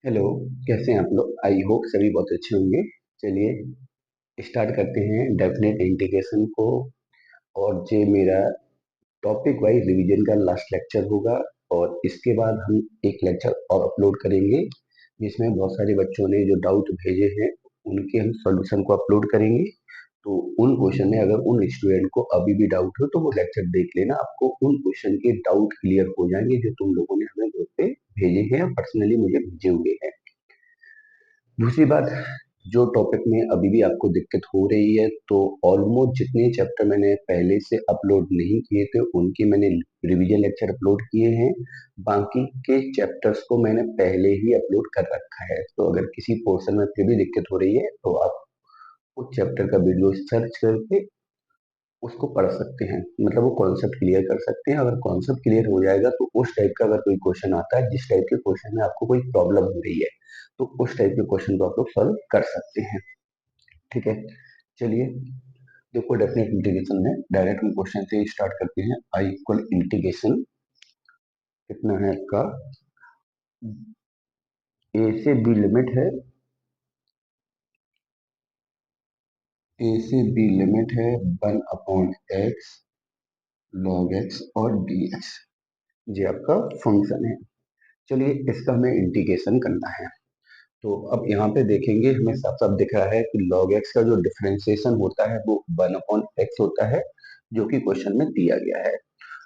Hello. कैसे हैं आप लोग? आई होप सभी बहुत अच्छे होंगे। चलिए स्टार्ट करते हैं डेफिनेट इंटीग्रेशन को। और ये मेरा टॉपिक वाइज रिवीजन का लास्ट लेक्चर होगा। और इसके बाद हम एक लेक्चर और अपलोड करेंगे जिसमें बहुत सारे बच्चों ने जो डाउट भेजे हैं उनके हम सॉल्यूशन को अपलोड करेंगे। तो उन क्वेश्चन में अगर उन स्टूडेंट को अभी भी डाउट हो तो वो लेक्चर देख लेना, आपको उन क्वेश्चन के डाउट क्लियर हो जाएंगे जो तुम लोगों ने हमें ग्रुप पे भेजे हैं, पर्सनली मुझे भेजे हुए हैं। दूसरी बात, जो टॉपिक में अभी भी आपको दिक्कत हो रही है, तो ऑलमोस्ट जितने चैप्टर मैंने पहले से अपलोड नहीं किए थे उनके मैंने रिवीजन लेक्चर अपलोड किए हैं। बाकी के चैप्टर्स को मैंने पहले ही अपलोड कर रखा है। तो अगर किसी पोर्शन में फिर भी दिक्कत हो रही है तो आप उस चैप्टर का वीडियो सर्च करके उसको पढ़ सकते हैं, मतलब वो कॉन्सेप्ट क्लियर कर सकते हैं। अगर कॉन्सेप्ट क्लियर हो जाएगा तो उस टाइप का अगर कोई क्वेश्चन आता है जिस टाइप के क्वेश्चन में आपको कोई प्रॉब्लम हो रही है तो उस टाइप के क्वेश्चन को आप लोग सॉल्व कर सकते हैं। ठीक है, चलिए देखो डेफिनेट इंटीग्रेशन में डायरेक्ट हम क्वेश्चन से स्टार्ट करते हैं। आई इक्वल इंटीग्रेशन कितना है आपका, ए से बी लिमिट है, ए से बी लिमिट है 1/x log x और dx। ये आपका फंक्शन है। चलिए इसका हमें इंटीग्रेशन करना है। तो अब यहाँ पे देखेंगे हमें साफ साफ दिख रहा है कि log x का जो डिफरेंशिएशन होता है वो 1/x होता है जो कि क्वेश्चन में दिया गया है।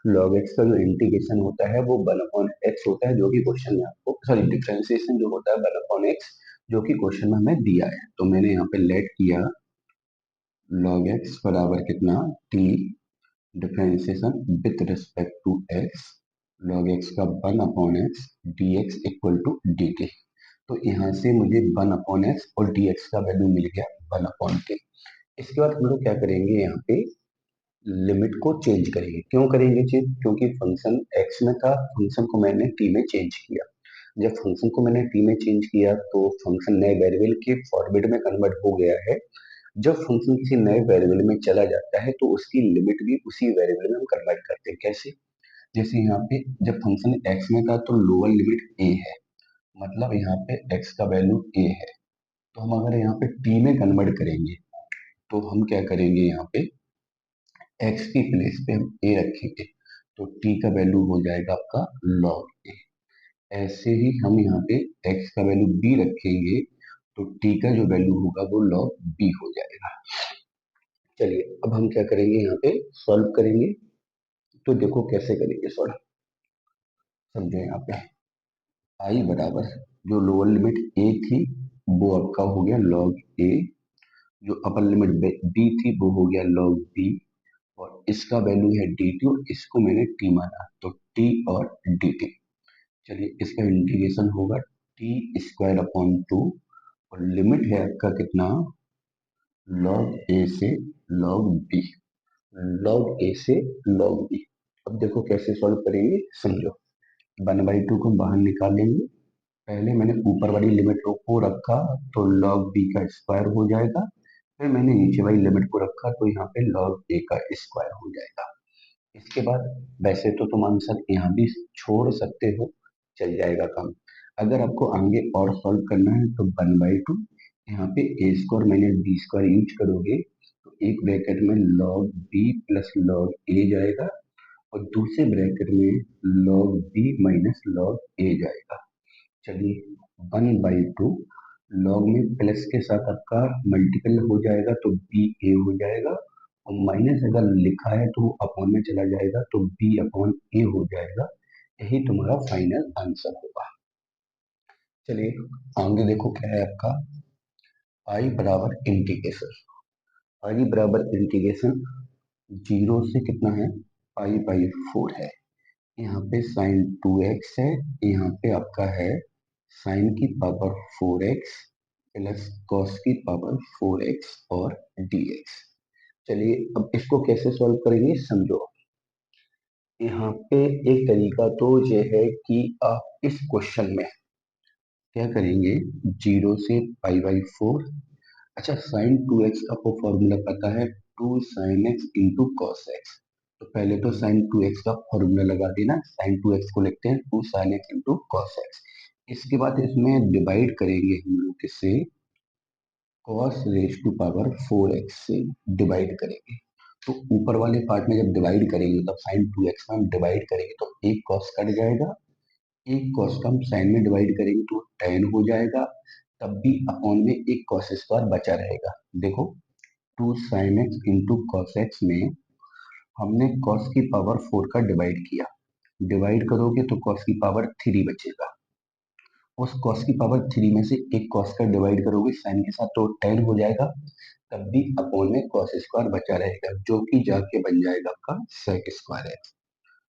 log x का जो इंटीग्रेशन होता है वो 1/x होता है जो कि क्वेश्चन में आपको, सॉरी, डिफरेंशिएशन जो होता है 1/x जो कि क्वेश्चन में हमें दिया है। तो मैंने यहाँ पे लेट किया log x बराबर कितना, t differentiation with respect to x log x का 1/x dx equal to dt। तो यहाँ से मुझे 1/x और dx का वैल्यू मिल गया 1/k। इसके बाद हम लोग क्या करेंगे, यहाँ पे लिमिट को चेंज करेंगे। क्यों करेंगे चेंज? क्योंकि फंक्शन x में था, फंक्शन को मैंने t में चेंज किया। जब फंक्शन को मैंने t में चेंज किया तो फंक्शन नए वेरिएबल के फॉर्मेट में कन्वर्ट हो गया है। जब फंक्शन किसी नए वेरिएबल में चला जाता है तो उसकी लिमिट भी उसी वेरिएबल में हम कन्वर्ट करते हैं। कैसे? जैसे यहाँ पे जब फंक्शन x में था तो लोअर लिमिट a है, मतलब यहाँ पे x का वैल्यू a है। तो हम अगर यहाँ पे t में कन्वर्ट करेंगे तो हम क्या करेंगे, यहाँ पे x की प्लेस पे हम a रखेंगे तो t का वैल्यू हो जाएगा आपका log a। ऐसे ही हम यहाँ पे x का वैल्यू b रखेंगे तो t का जो वैल्यू होगा वो log b हो जाएगा। चलिए अब हम क्या करेंगे, यहाँ पे सॉल्व करेंगे। तो देखो कैसे करेंगे सॉल्व, समझो। यहाँ पे आई बराबर, जो लोअर लिमिट a थी वो आपका हो गया log a, जो अपर लिमिट b थी वो हो गया log b, और इसका वैल्यू है dt और इसको मैंने t माना तो t और dt। चलिए इसका इंटीग्रेशन होगा t स्क्वायर अपॉन 2, और लिमिट है आपका कितना, log a से log b, log a से log b। अब देखो कैसे सॉल्व करेंगे, समझो। 1/2 को बाहर निकाल लेंगे। पहले मैंने ऊपर वाली लिमिट को रखा तो log b का स्क्वायर हो जाएगा। फिर मैंने नीचे वाली लिमिट को रखा तो यहाँ पे log a का स्क्वायर हो जाएगा। इसके बाद वैसे तो तुम आंसर यहाँ भी छोड़ सकते हो, चल जाएगा काम। अगर आपको आगे और सॉल्व करना है तो 1/2, यहाँ पे a square minus b square use करोगे तो एक ब्रैकेट में log b plus log a जाएगा और दूसरे ब्रैकेट में log b minus log a जाएगा। चलिए 1/2 लॉग में प्लस के साथ आपका मल्टीपल हो जाएगा तो बी ए हो जाएगा, और माइनस अगर लिखा है तो अपॉन में चला जाएगा तो बी अपॉन ए हो जाएगा। यही तुम्हारा फाइनल आंसर होगा। चलिए आगे देखो क्या है आपका, आई बराबर इंटीग्रेशन, आई बराबर इंटीग्रेशन जीरो से कितना है, पाई/4 है। यहाँ पे साइन 2x है, यहाँ पे आपका है साइन की पावर 4x प्लस कॉस की पावर 4x और dx। चलिए अब इसको कैसे सॉल्व करेंगे, समझो। यहाँ पे एक तरीका तो ये है कि आप इस क्वेश्चन में क्या करेंगे, जीरो से पाई/4। अच्छा, साइन 2x का आपको फॉर्मूला पता है, 2 sin x into cos x. तो पहले तो साइन 2x का फॉर्मूला लगा देना, साइन 2x को लिखते हैं 2 sin x into cos x. इसके बाद इसमें डिवाइड करेंगे हम लोग किससे, cos raise to power 4x से डिवाइड करेंगे। तो ऊपर वाले पार्ट में जब डिवाइड करेंगे तब साइन 2x में हम डिवाइड करेंगे तो एक cos कट जाएगा, एक cos का हम साइन में डिवाइड करेंगे तो tan हो जाएगा, तब भी अपॉन में एक cos स्क्वायर बचा रहेगा। देखो 2 sin x into cos x में हमने cos की पावर 4 का डिवाइड किया, डिवाइड करोगे तो cos की पावर 3 बचेगा, उस cos की पावर 3 में से एक cos का डिवाइड करोगे साइन के साथ तो tan हो जाएगा, तब भी अपॉन में cos स्क्वायर बचा रहेगा जो कि जाके बन जाएगा आपका sec square x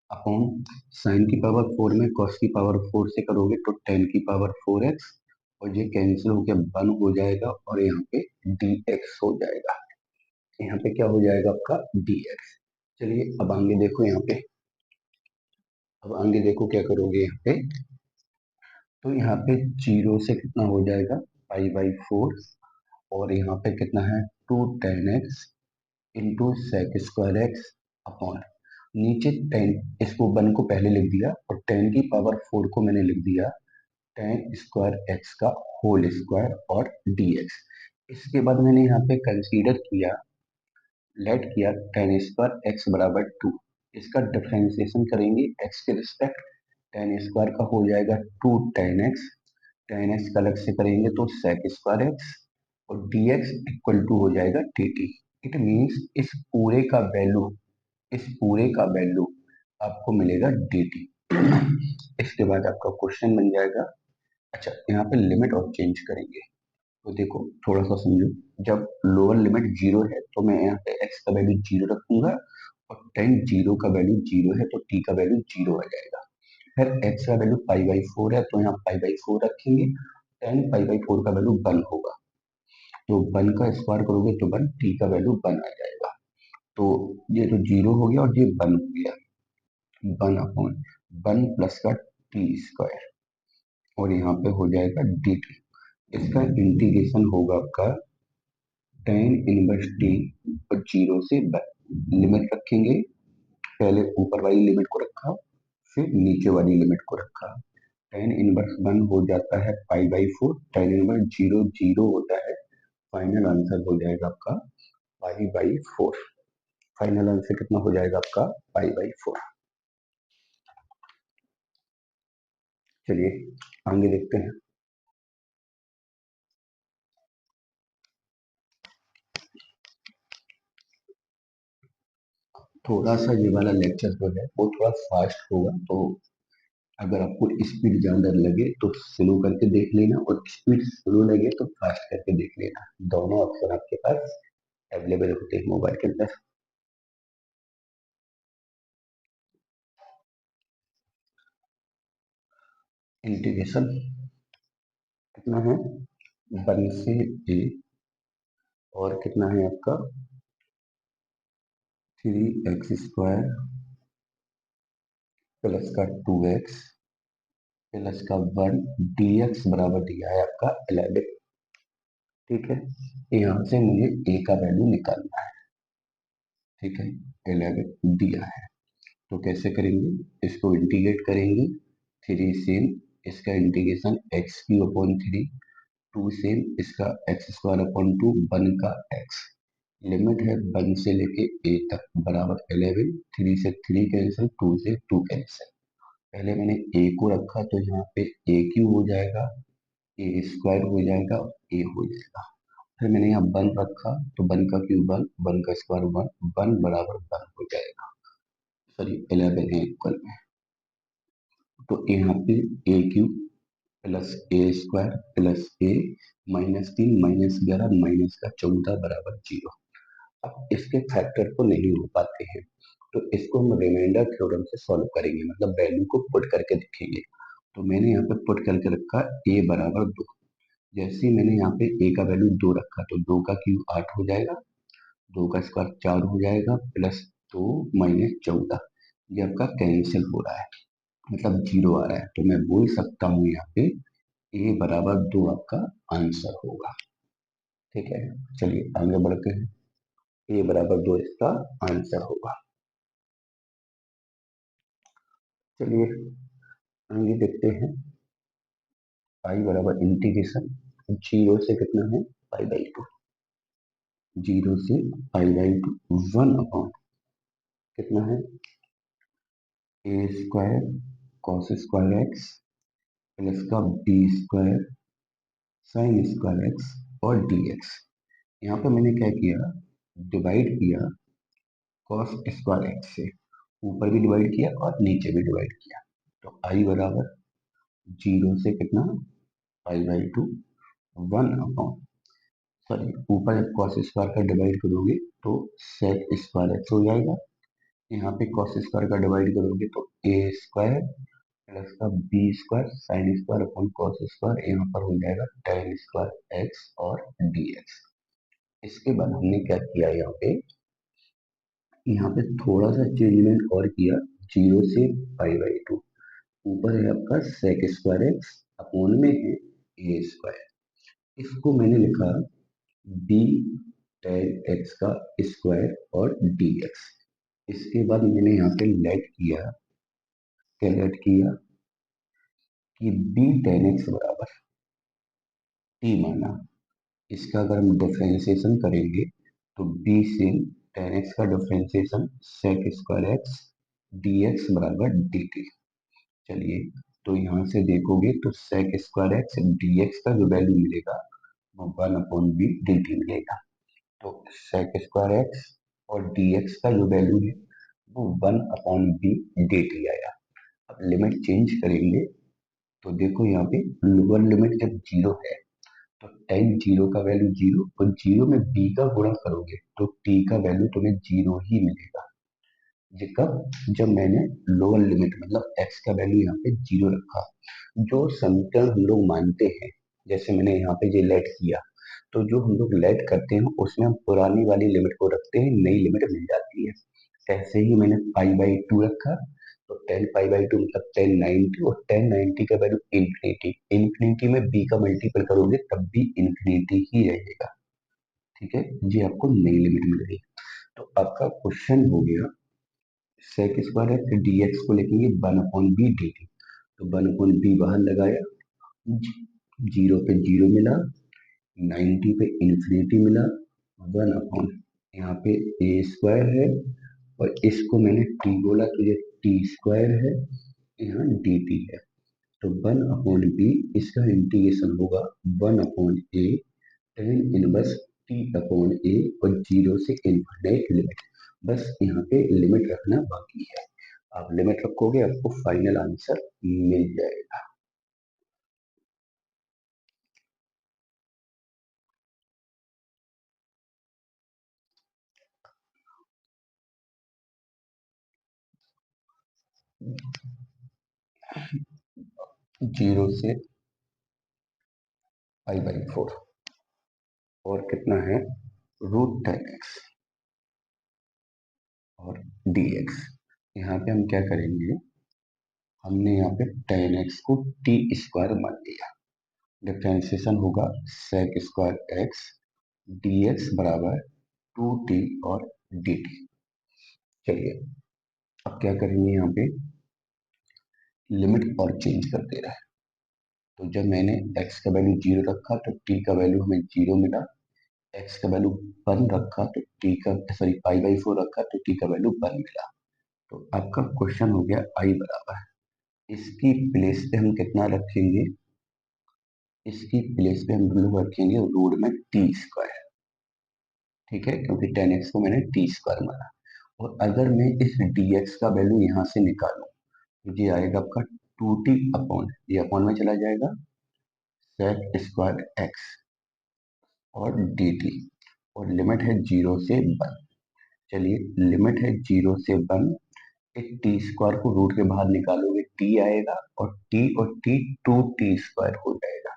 upon sine की पावर 4 में cos की पावर 4 से करोगे तो tan की पावर 4x और ये कैंसिल होकर 1 हो जाएगा और यहाँ पे dx हो जाएगा, यहाँ पे क्या हो जाएगा आपका dx। चलिए अब आगे देखो यहाँ पे, अब आगे देखो क्या करोगे यहाँ पे, तो यहाँ पे जीरो से कितना हो जाएगा पाई बाई 4 और यहाँ पे कितना है 2 tan x into sec square x upon नीचे टेन, इसको 1 को पहले लिख दिया और 10 की पावर 4 को मैंने लिख दिया tan स्क्वायर एक्स का होल स्क्वायर और dx। इसके बाद मैंने यहाँ पे कंसीडर किया, लेट किया tan स्क्वायर एक्स बराबर 2, इसका डिफरेंशिएशन करेंगे x के रिस्पेक्ट, tan स्क्वायर का हो जाएगा 2 tan x, tan x का अलग से करेंगे तो sec स्क्वायर x और dx इक्वल टू हो जाएगा dt। इट मीन्स इस पूरे का वैल्यू आपको मिलेगा dt। इसके बाद आपका क्वेश्चन बन जाएगा, अच्छा यहाँ पे लिमिट और चेंज करेंगे तो देखो थोड़ा सा समझो, जब लोअर लिमिट जीरो है तो मैं यहाँ पे x का वैल्यू जीरो रखूंगा और tan जीरो का वैल्यू जीरो है तो t का वैल्यू जीरो आ जाएगा। फिर x का वैल्यू पाई बाई 4 है तो यहाँ पाई बाई 4 रखेंगे, tan पाई बाई 4 का वैल्यू 1 होगा, तो 1 का स्क्वायर करोगे तो 1, t का वैल्यू 1 आ जाएगा। तो ये तो जीरो हो गया और ये 1 हो गया, 1 अपॉन 1 प्लस का टी स्क्वायर और यहाँ पे हो जाएगा डी टी। इसका इंटीग्रेशन होगा आपका tan इनवर्स टी और जीरो से लिमिट रखेंगे, पहले ऊपर वाली लिमिट को रखा फिर नीचे वाली लिमिट को रखा, tan इनवर्स 1 हो जाता है pi by 4, tan inverse zero zero होता है, फाइनल आंसर हो जाएगा आपका पाई बाई 4। फाइनल आंसर कितना हो जाएगा आपका पाई बाई 4। चलिए आगे देखते हैं। थोड़ा सा ये वाला लेक्चर जो है वो थोड़ा फास्ट होगा, तो अगर आपको स्पीड ज्यादा लगे तो स्लो करके देख लेना और स्पीड स्लो लगे तो फास्ट करके देख लेना, दोनों ऑप्शन आपके पास अवेलेबल होते हैं मोबाइल के अंदर। इंटीग्रेशन कितना है 1 से a और कितना है आपका 3x² प्लस का 2x प्लस का 1 dx बराबर दिया है आपका 11। ठीक है, यहाँ से मुझे a का वैल्यू निकालना है, ठीक है 11 दिया है, तो कैसे करेंगे, इसको इंटीग्रेट करेंगे, 3 सेम इसका integration x Q upon 3, 2 same इसका एक्स स्क्वायर अपॉन 2, 1 का एक्स, लिमिट है 1 से लेके a तक बराबर 11, 3 से 3 कैंसिल, 2 से 2 कैंसिल। पहले मैंने a को रखा तो यहाँ पे a क्यू हो जाएगा, ए स्क्वायर हो जाएगा और a हो जाएगा। फिर मैंने यहाँ 1 रखा तो 1 का क्यूब 1, 1 का स्क्वायर 1, 1 बराबर 1 हो जाएगा, सॉरी 11 है इक्वल में, तो यहाँ पे ए क्यूब प्लस ए स्क्वायर प्लस ए -3 -11 माइनस का 14 बराबर 0। अब इसके फैक्टर तो नहीं हो पाते हैं तो इसको हम रिमाइंडर थ्योरम से सॉल्व करेंगे, मतलब वैल्यू को पुट करके दिखेंगे। तो मैंने यहाँ पे पुट करके रखा a बराबर 2, जैसे ही मैंने यहाँ पे a का वैल्यू 2 रखा तो 2 का क्यूब 8 हो जाएगा, 2 का स्क्वायर 4 हो जाएगा प्लस 2 माइनस 14, ये आपका कैंसिल हो रहा है मतलब जीरो आ रहा है, तो मैं बोल सकता हूँ यहाँ पे a बराबर 2 आपका आंसर होगा। ठीक है, चलिए आगे बढ़ते हैं, a बराबर 2 इसका आंसर होगा। चलिए आगे देखते हैं, आई बराबर इंटीग्रेशन जीरो से कितना है पाई बाई टू, जीरो से pi by two one upon कितना है a square cos square x plus का b square sine square x और डी एक्स। यहाँ पे मैंने क्या किया, डिवाइड किया कॉस स्क्वायर एक्स से, ऊपर भी डिवाइड किया और नीचे भी डिवाइड किया। तो आई बराबर जीरो से कितना पाई by two one upon, sorry ऊपर कॉस स्क्वायर का डिवाइड करोगे तो सेक स्क्वायर एक्स हो जाएगा, यहाँ पे कॉस स्क्वायर का डिवाइड करोगे तो ए स्क्वायर प्लस का b square sine square upon cos square, यहाँ पर हो जाएगा टेन स्क्वायर एक्स और डी एक्स। इसके बाद हमने क्या किया, यहाँ पे थोड़ा सा चेंजमेंट और किया, जीरो से पाई बाई टू, ऊपर है आपका सेक स्क्वायर एक्स अपॉन में है ए स्क्वायर, इसको मैंने लिखा बी टेन एक्स का स्क्वायर और डी एक्स। इसके बाद मैंने यहाँ पे लेट किया, क्या लेट किया कि बी टेन एक्स बराबर टी माना, इसका अगर हम डिफ्रेंसिएशन करेंगे तो बी से टेन एक्स का differentiation sec square x D x बराबर डी टी। चलिए, तो यहाँ से देखोगे तो sec square x D x का जो वैल्यू मिलेगा वो one upon b d t मिलेगा। तो सेक स्क्वायर एक्स और डी एक्स का जो वैल्यू है वो one upon b d t आया। अब लिमिट चेंज करेंगे तो देखो यहाँ पे लोअर लिमिट जब जीरो है तो टेन जीरो का वैल्यू जीरो और जीरो में बी का गुणा करोगे तो टी का वैल्यू तुम्हें जीरो ही मिलेगा। ये कब, जब मैंने लोअर लिमिट मतलब एक्स का वैल्यू यहाँ पे जीरो रखा। जो समीकरण हम लोग मानते हैं, जैसे मैंने यहाँ पे ये लेट किया, तो जो हम लोग लेट करते हैं उसमें हम पुरानी वाली लिमिट को रखते हैं, नई लिमिट मिल जाती है। ऐसे ही मैंने पाई बाई टू रखा, तो टेन पाई बाई टू मतलब टेन नाइनटी, और टेन नाइनटी का वैल्यू इन्फिनिटी, इन्फिनिटी में बी का मल्टीपल करोगे तब भी इन्फिनिटी ही रहेगा। ठीक है, ये आपको नई लिमिट मिल गई। तो आपका क्वेश्चन हो गया sec square x D x को लिखेंगे one upon b d t, तो वन अपॉन बी बाहर लगाया, जीरो पे जीरो मिला, 90 पे इंफिनिटी मिला, वन अपॉन यहाँ पे ए स्क्वायर है और इसको मैंने टी बोला तो ये टी स्क्वायर है, यहाँ डी टी है। तो वन अपॉन बी, इसका इंटीग्रेशन होगा वन अपॉन ए टेन इनवर्स टी अपॉन ए और जीरो से इनफाइनाइट लिमिट। बस यहाँ पे लिमिट रखना बाकी है, आप लिमिट रखोगे आपको फाइनल आंसर मिल जाएगा। जीरो से पाई बाई फोर और कितना है रूट टेन एक्स और डी एक्स। यहाँ पे हम क्या करेंगे, हमने यहाँ पे टेन एक्स को टी स्क्वायर मान लिया, डिफ्रेंसिएशन होगा sec square x D x बराबर टू टी और डी टी। चलिए, अब क्या करेंगे, यहाँ पे लिमिट और चेंज कर दे रहा है। तो जब मैंने x का वैल्यू जीरो रखा तो t का वैल्यू हमें जीरो मिला, x का वैल्यू वन रखा तो t का, सॉरी पाई बाई फोर रखा तो t का वैल्यू वन मिला। तो आपका क्वेश्चन हो गया i बराबर, इसकी प्लेस पे हम कितना रखेंगे, इसकी प्लेस पे हम लोग रखेंगे रूट में टी स्क्वायर। ठीक है, क्योंकि टेन एक्स को मैंने टी स्क्वायर माना। और अगर मैं इस डी एक्स का वैल्यू यहाँ से निकालूं तो ये आएगा आपका टू टी अपॉन, ये अपॉन में चला जाएगा सेक स्क्वायर एक्स और डी टी, और लिमिट है जीरो से वन। चलिए, लिमिट है जीरो से वन, एक टी स्क्वायर को रूट के बाहर निकालोगे टी आएगा और टी टू टी स्क्वायर हो जाएगा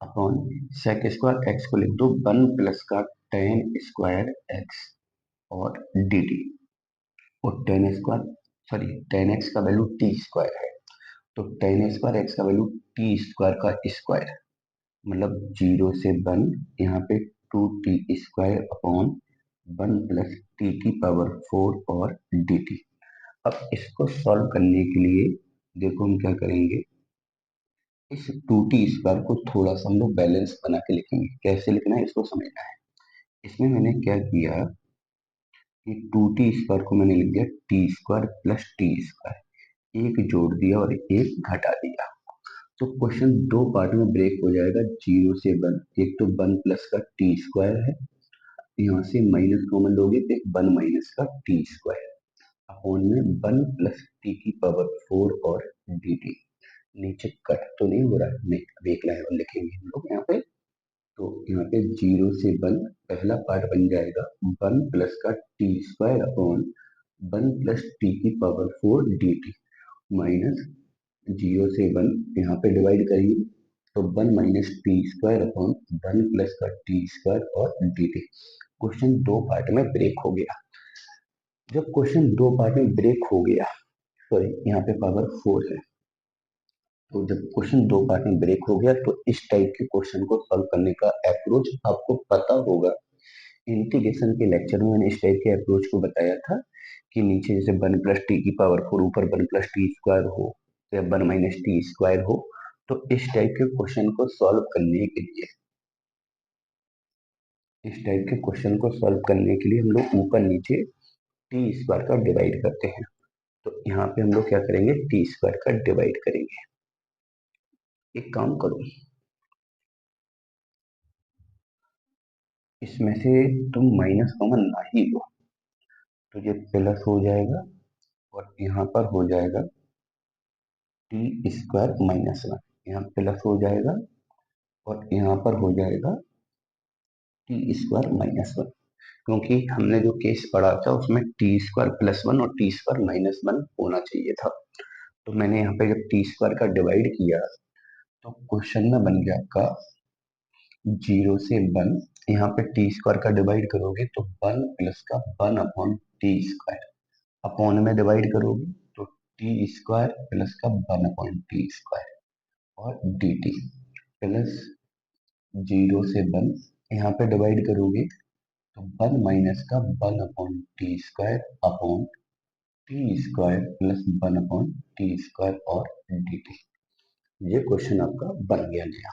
अपॉन सेक स्क्वायर एक्स को लिख दो वन प्लस का टेन स्क्वायर एक्स और डी टी, और tan square, sorry tan x का वैल्यू टी स्क्वायर है, तो टेन स्क्वायर एक्स का वैल्यू टी स्क्वायर का स्क्वायर, मतलब जीरो से वन, यहाँ पे two t square upon one plus t की पावर फोर और डी टी। अब इसको सॉल्व करने के लिए देखो हम क्या करेंगे, इस 2t² को थोड़ा सा हम लोग बैलेंस बना के लिखेंगे। कैसे लिखना है इसको समझना है। इसमें मैंने क्या किया कि 2t² को मैंने लिख दिया t² प्लस t², एक जोड़ दिया और एक घटा दिया। तो क्वेश्चन दो पार्ट में ब्रेक हो जाएगा, 0 से 1। एक तो 1 प्लस का t² है, यहाँ से माइनस कॉमन लोगे तो 1 माइनस का t² अपॉन में 1 प्लस t⁴ और dt। नीचे कट तो नहीं हो रहा है, नहीं, अब एक लाइन लिखेंगे हम लोग यहाँ पे। तो यहाँ पे 0 से 1 पहला पार्ट बन जाएगा 1 प्लस का t² upon 1 plus t⁴ dt, minus 0 से 1 यहाँ पे डिवाइड करिए तो 1 माइनस t² अपॉन 1 प्लस का t² और dt। क्वेश्चन दो पार्ट में ब्रेक हो गया। जब क्वेश्चन दो पार्ट में ब्रेक हो गया, सॉरी यहाँ पे पावर 4 है, तो जब क्वेश्चन दो पार्ट में ब्रेक हो गया तो इस टाइप के क्वेश्चन को सॉल्व करने का अप्रोच आपको पता होगा। इंटीग्रेशन के लेक्चर में मैंने इस टाइप के अप्रोच को बताया था कि नीचे जैसे 1 प्लस t⁴ ऊपर 1 प्लस t² हो या 1 माइनस t² हो, तो इस टाइप के क्वेश्चन को सॉल्व करने के लिए हम लोग ऊपर नीचे t² का डिवाइड करते हैं। तो यहाँ पे हम लोग क्या करेंगे, t² का डिवाइड करेंगे। एक काम करो, इसमें से तुम माइनस कॉमन ना ही लो, तो ये प्लस हो जाएगा और यहाँ पर हो जाएगा t² - 1, यहाँ प्लस हो जाएगा और यहाँ पर हो जाएगा t² - 1, क्योंकि हमने जो केस पढ़ा था उसमें t² + 1 और t² - 1 होना चाहिए था। तो मैंने यहाँ पे जब t² का डिवाइड किया तो क्वेश्चन में बन गया आपका 0 से 1, यहाँ पे t² का डिवाइड करोगे तो 1 + 1 अपॉन t², अपॉन में डिवाइड करोगे तो t² + 1 अपॉन t² और dt, प्लस 0 से 1 यहाँ पे डिवाइड करोगे तो 1 - 1 upon t² upon t² + 1 upon t² और dt। ये क्वेश्चन आपका बन गया नया।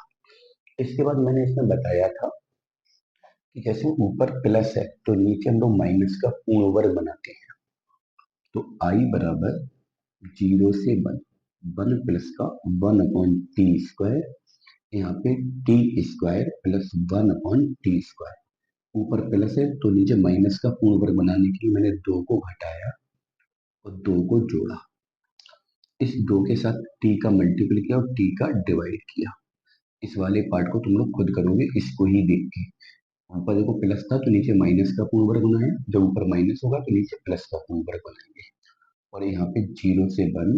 इसके बाद मैंने इसमें बताया था कि जैसे ऊपर प्लस है तो नीचे हम लोग माइनस का पूर्ण वर्ग बनाते हैं। तो i बराबर 0 से 1, 1 + 1 अपॉन t², यहाँ पे t² + 1 अपॉन t², ऊपर प्लस है तो नीचे माइनस का पूर्ण वर्ग बनाने के लिए मैंने 2 को घटाया और 2 को जोड़ा। इस 2 के साथ t का मल्टीपल किया और t का डिवाइड किया। इस वाले पार्ट को तुम लोग खुद करोगे इसको ही देख के। ऊपर देखो प्लस था तो नीचे माइनस का पूर्ण वर्ग बनाया, जब ऊपर माइनस होगा तो नीचे प्लस का पूर्ण वर्ग बनाएंगे। और यहाँ पे 0 से 1,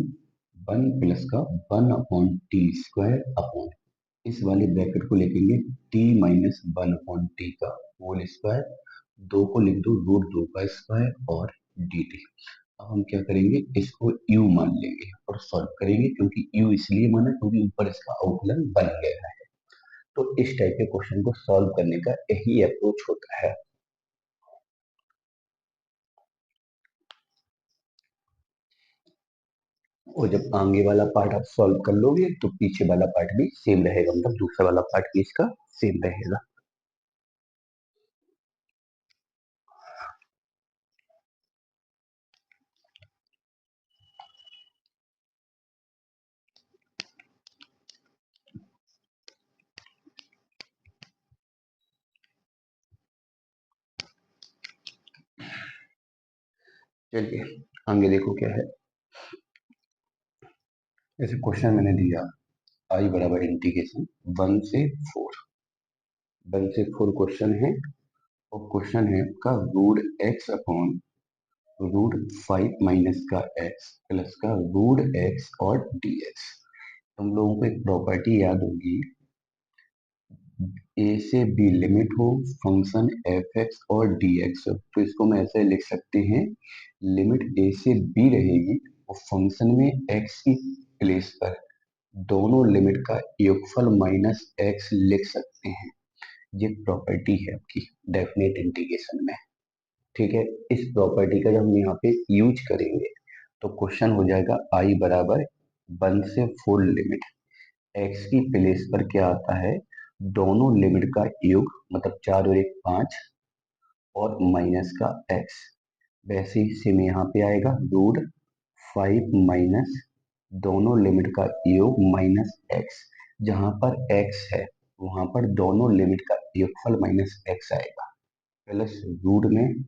1 + 1 अपॉन t² अपॉन इस वाले ब्रैकेट को लिखेंगे t - 1 अपॉन t का होल स्क्वायर, 2 को लिख दो √2 का स्क्वायर और dt। अब हम क्या करेंगे, इसको u मान लेंगे और सॉल्व करेंगे, क्योंकि u इसलिए माना क्योंकि ऊपर इसका अवकलन बन गया है। तो इस टाइप के क्वेश्चन को सॉल्व करने का यही अप्रोच होता है। और जब आगे वाला पार्ट आप सॉल्व कर लोगे तो पीछे वाला पार्ट भी सेम रहेगा, मतलब दूसरा वाला पार्ट भी इसका सेम रहेगा। चलिए आगे देखो क्या है। जैसे क्वेश्चन मैंने दिया i बराबर इंटीग्रेशन 1 से 4 क्वेश्चन है, और क्वेश्चन है का √x अपॉन √5 - एक्स प्लस का √x और dx। तुम लोगों को एक प्रॉपर्टी याद होगी, a से b लिमिट हो फंक्शन f(x) और dx, तो इसको मैं ऐसे लिख सकते हैं, लिमिट a से b रहेगी और फंक्शन में x की प्लेस पर दोनों लिमिट का योगफल माइनस x लिख सकते हैं। ये प्रॉपर्टी है आपकी डेफिनेट इंटीग्रेशन में। ठीक है, इस प्रॉपर्टी का जब हम यहाँ पे यूज करेंगे तो क्वेश्चन हो जाएगा i बराबर 1 से 4 लिमिट एक्स की प्लेस पर क्या आता है, दोनों लिमिट का योग, मतलब 4 और 1 5, और माइनस का एक्स। वैसे ही सेम यहाँ पे आएगा, रूट 5 माइनस दोनों लिमिट का योग माइनस एक्स। जहां पर एक्स है वहां पर दोनों लिमिट का योगफल माइनस एक्स आएगा, प्लस रूट में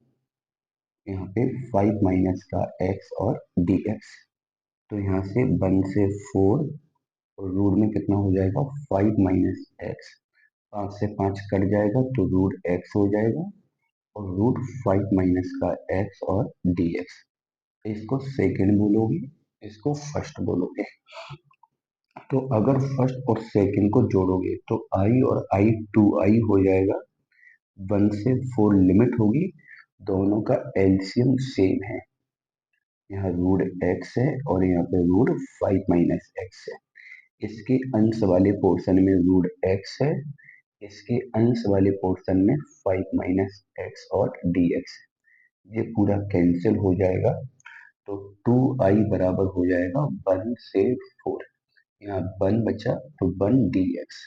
यहाँ पे 5 माइनस का एक्स और डी एक्स। तो यहाँ से 1 से 4, और रूट में कितना हो जाएगा, 5 माइनस एक्स। 5 से 5 कट जाएगा तो रूट एक्स हो जाएगा, और रूट 5 माइनस का एक्स और डी एक्स। इसको सेकेंड बोलोगे, इसको फर्स्ट बोलोगे। तो अगर फर्स्ट और सेकेंड को जोड़ोगे तो आई और आई 2i हो जाएगा। 1 से 4 लिमिट होगी, दोनों का एलसीएम सेम है। यहाँ रूट एक्स है और यहाँ पे रूट 5 माइनस एक्स है। इसके अंश वाले पोर्शन में रूट एक्स है, इसके अंश वाले पोर्शन में 5 माइनस एक्स और डी एक्स। ये पूरा कैंसिल हो जाएगा, तो 2i बराबर हो जाएगा 1 से 4। यहाँ 1 बचा तो 1 डी एक्स।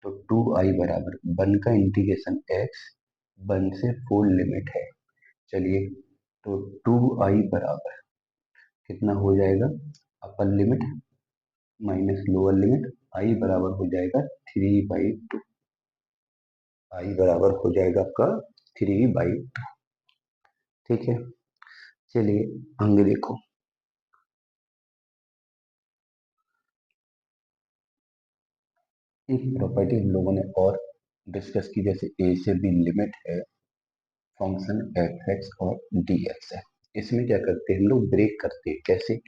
तो 2i बराबर 1 का इंटीग्रेशन x, 1 से 4 लिमिट है। चलिए, तो 2i बराबर कितना हो जाएगा, upper limit minus lower limit, I बराबर हो जाएगा 3/2। आई बराबर हो जाएगा आपका 3/2। ठीक है, चलिए आगे देखो। एक प्रॉपर्टी हम लोगों ने और डिस्कस की, जैसे ए से बी लिमिट है, फंक्शन एफ एक्स और डी एक्स है। इसमें क्या करते हैं हम लोग, ब्रेक करते हैं। कैसे,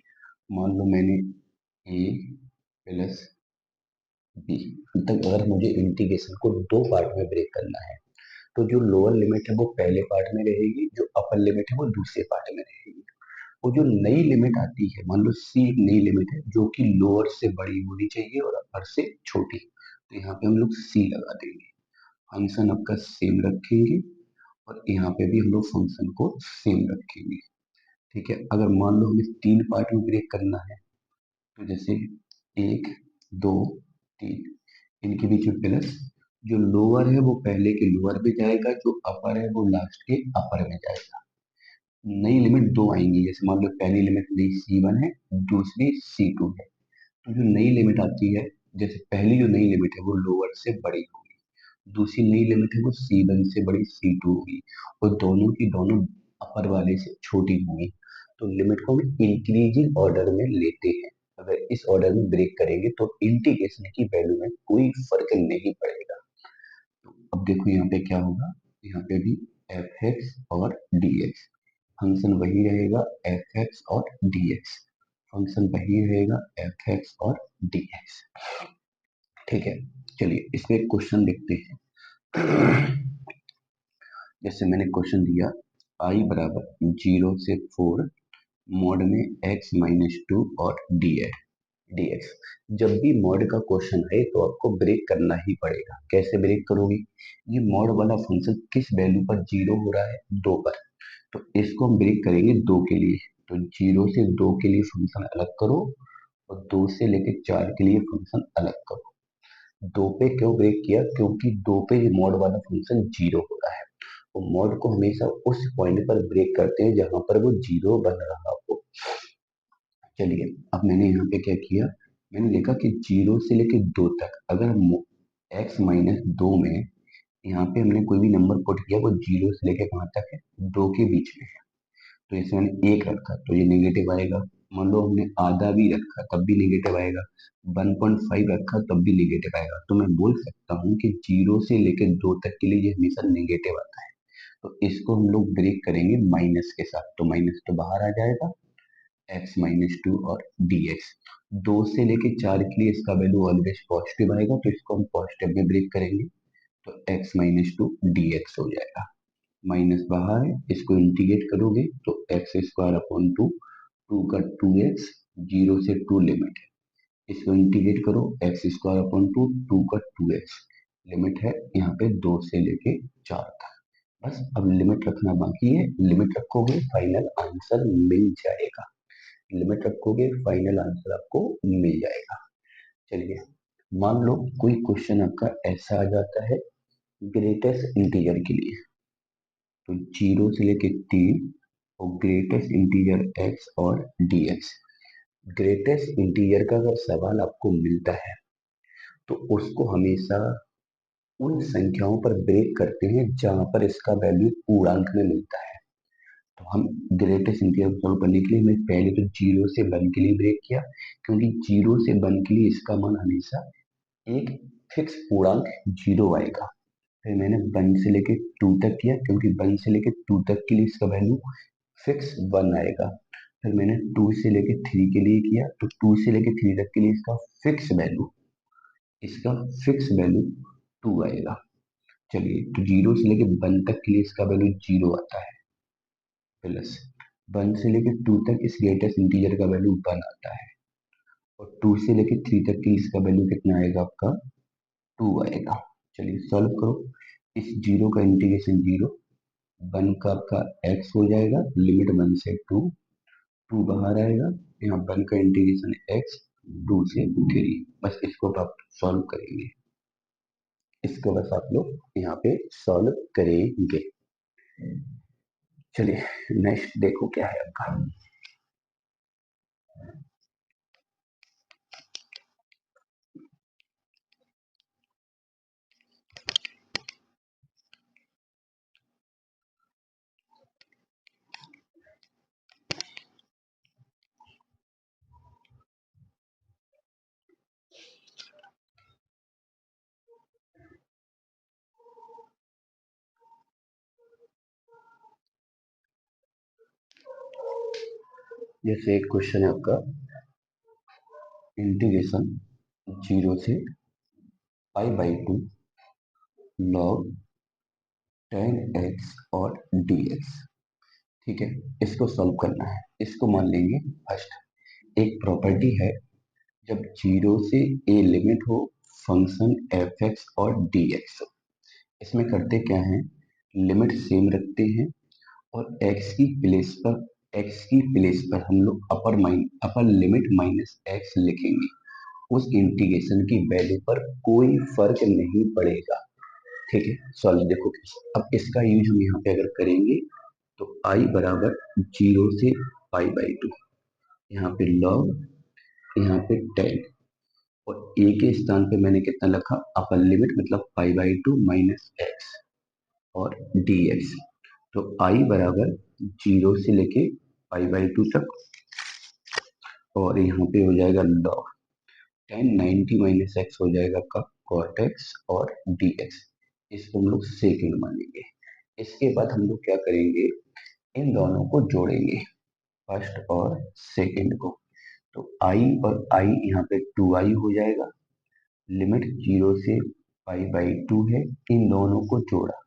मान लो मैंने ए प्लस बी तक, अगर मुझे इंटीग्रेशन को दो पार्ट में ब्रेक करना है, तो जो लोअर लिमिट है वो पहले पार्ट में रहेगी, जो अपर लिमिट है वो दूसरे पार्ट में रहेगी। वो जो नई लिमिट आती है, मान लो सी एक नई लिमिट है जो कि लोअर से बड़ी होनी चाहिए और अपर से छोटी, तो यहाँ पे हम लोग सी लगा देंगे। फंक्शन आपका सेम रखेंगे, और यहाँ पे भी हम लोग फंक्शन को सेम रखेंगे। ठीक है, अगर मान लो हमें तीन पार्ट में ब्रेक करना है, तो जैसे 1 2 3, इनके बीच में प्लस, जो लोअर है वो पहले के लोअर में जाएगा, जो अपर है वो लास्ट के अपर में जाएगा। नई लिमिट दो आएंगी, जैसे मान लो पहली लिमिट नई C1 है, दूसरी C2 है। तो जो नई लिमिट आती है, जैसे पहली जो नई लिमिट है वो लोअर से बड़ी होगी, दूसरी नई लिमिट है वो C1 से बड़ी C2 होगी, और दोनों की दोनों अपर वाले से छोटी होंगी। तो लिमिट को हम इंक्रीजिंग ऑर्डर में लेते हैं। अगर इस ऑर्डर में ब्रेक करेंगे तो इंटीग्रेशन की वैल्यू में कोई फर्क नहीं पड़ेगा। तो अब देखो यहाँ पे क्या होगा, यहाँ पे भी एफ एक्स और डी एक्स, फंक्शन वही रहेगा एफ एक्स और डी एक्स, फंक्शन वही रहेगा एफ एक्स और डी एक्स। ठीक है, चलिए इसमें एक क्वेश्चन देखते हैं। जैसे मैंने क्वेश्चन दिया, आई बराबर 0 से 4 मॉड में x-2 और dx। जब भी मॉड का क्वेश्चन है तो आपको ब्रेक करना ही पड़ेगा। कैसे ब्रेक करोगे, ये मॉड वाला फंक्शन किस वैल्यू पर जीरो हो रहा है, 2 पर, तो इसको हम ब्रेक करेंगे 2 के लिए। तो 0 से 2 के लिए फंक्शन अलग करो, और 2 से लेकर 4 के लिए फंक्शन अलग करो। 2 पे क्यों ब्रेक किया, क्योंकि 2 पे ये मॉड वाला फंक्शन जीरो हो रहा है। तो मॉड को हमेशा उस पॉइंट पर ब्रेक करते हैं जहां पर वो जीरो बन रहा हो। चलिए, अब मैंने यहाँ पे क्या किया, मैंने लिखा कि 0 से लेकर 2 तक, अगर x-2 में यहाँ पे हमने कोई भी नंबर पुट किया, वो 0 से लेकर कहाँ तक है, 2 के बीच में है। तो जैसे मैंने 1 रखा तो ये नेगेटिव आएगा। मान लो हमने आधा भी रखा तब भी नेगेटिव आएगा। 1.5 रखा तब भी नेगेटिव आएगा। तो मैं बोल सकता हूँ कि 0 से लेकर 2 तक के लिए ये हमेशा नेगेटिव आता है। तो इसको हम लोग ब्रेक करेंगे माइनस के साथ, तो माइनस तो बाहर आ जाएगा, x-2 और dx। 2 से लेके 4 के लिए इसका वैल्यू ऑलवेज पॉजिटिव आएगा, तो इसको हम पॉजिटिव में ब्रेक करेंगे, तो x-2 dx हो जाएगा। माइनस बाहर है, इसको इंटीग्रेट करोगे तो x² अपॉन 2, 2 का 2x, 0 से 2 लिमिट है, इसको इंटीग्रेट करो, x² अपॉन 2, 2 का 2x, लिमिट है यहाँ पे 2 से लेके 4 तक। बस अब लिमिट रखना बाकी है, लिमिट रखोगे फाइनल आंसर मिल जाएगा। लिमिट रखोगे फाइनल आंसर आपको मिल जाएगा। चलिए, मान लो कोई क्वेश्चन आपका ऐसा आ जाता है ग्रेटेस्ट इंटीजर के लिए, तो 0 से लेके 3 और ग्रेटेस्ट इंटीजर x और dx। ग्रेटेस्ट इंटीजर का अगर सवाल आपको मिलता है तो उसको हमेशा उन संख्याओं पर ब्रेक करते हैं जहां पर इसका वैल्यू पूर्णांक में मिलता है। तो हम ग्रेटेस्ट इंटीजर सॉल्व करने के लिए हमने पहले तो 0 से 1 के लिए ब्रेक किया, क्योंकि 0 से 1 के लिए इसका मान हमेशा एक फिक्स पूर्णांक 0 आएगा। फिर मैंने 1 से लेके 2 तक किया, क्योंकि 1 से लेके 2 तक के लिए इसका वैल्यू फिक्स 1 आएगा। फिर मैंने 2 से लेके 3 के लिए किया, तो 2 से लेके 3 तक के लिए इसका फिक्स वैल्यू 2 आएगा। चलिए, तो 0 से लेके 1 तक के लिए इसका वैल्यू 0 आता है, प्लस 1 से लेके 2 तक इस ग्रेटेस्ट इंटीजर का वैल्यू 1 आता है, और 2 से लेके 3 तक के लिए इसका वैल्यू कितना आएगा आपका 2 आएगा। चलिए सॉल्व करो। इस 0 का इंटीग्रेशन 0, 1 का आपका x हो जाएगा, लिमिट 1 से 2, 2 बाहर आएगा, यहाँ 1 का इंटीग्रेशन x, 2 से 3। बस इसको तो आप सॉल्व करेंगे, इसको बस आप लोग यहाँ पे सॉल्व करेंगे। चलिए नेक्स्ट देखो क्या है आपका। जैसे एक क्वेश्चन है आपका, इंटीग्रेशन 0 से π/2 log 10x और dx। ठीक है, इसको सॉल्व करना है। इसको मान लेंगे फर्स्ट, एक प्रॉपर्टी है, जब 0 से a लिमिट हो फंक्शन f(x) और dx। इसमें करते क्या है, लिमिट सेम रखते हैं और x की प्लेस पर हम लोग अपर लिमिट माइनस x लिखेंगे। उस इंटीग्रेशन की वैल्यू पर कोई फर्क नहीं पड़ेगा। ठीक है, सॉल्व देखो कैसे। अब इसका यूज हम यहाँ पे अगर करेंगे तो i बराबर 0 से π/2, यहाँ पे log, यहाँ पे 10, और a के स्थान पे मैंने कितना लिखा, अपर लिमिट मतलब π/2 माइनस x और dx। तो i बराबर 0 से लेके π/2 तक, और यहाँ पे हो जाएगा log 10, 90 माइनस एक्स हो जाएगा आपका cot x और dx। इसको हम लोग सेकेंड मानेंगे। इसके बाद हम लोग क्या करेंगे, इन दोनों को जोड़ेंगे, फर्स्ट और सेकेंड को। तो i और i यहाँ पे 2i हो जाएगा, लिमिट 0 से π/2 है, इन दोनों को जोड़ा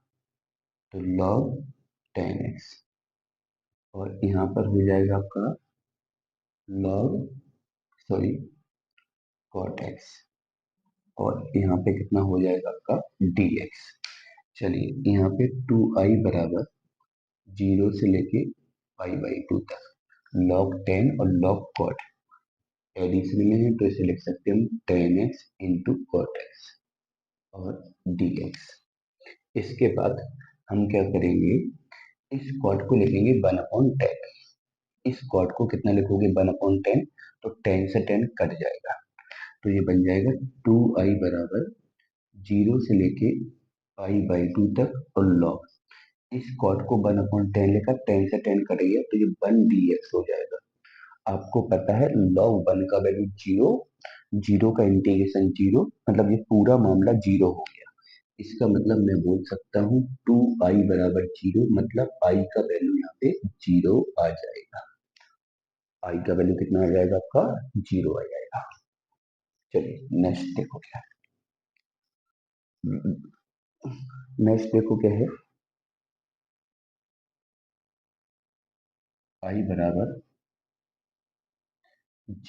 तो log 10x, और यहाँ पर हो जाएगा आपका log सॉरी cot x, और यहाँ पे कितना हो जाएगा आपका dx। चलिए, यहाँ पे 2i बराबर 0 से लेके π/2 तक log 10 और log cot एडिशन में है, तो इसे लिख सकते हैं हम 10x इंटू cot x और dx। इसके बाद हम क्या करेंगे, इस cot को लिखेंगे 1/10। इस cot को कितना लिखोगे 1/10, तो 10 से 10 कट जाएगा, तो ये बन जाएगा 2i बराबर 0 से लेके π/2 तक और log, इस कॉट को 1/10 लिखा, 10 से 10 कट गया, तो ये 1 dx हो जाएगा। आपको पता है log 1 का वैल्यू 0, 0 का इंटीग्रेशन 0, मतलब ये पूरा मामला 0 हो गया। इसका मतलब मैं बोल सकता हूँ 2i बराबर 0, मतलब i का वैल्यू यहाँ पे 0 आ जाएगा। i का वैल्यू कितना आ जाएगा आपका 0 आ जाएगा। चलिए नेक्स्ट देखो क्या है। नेक्स्ट देखो क्या है, i बराबर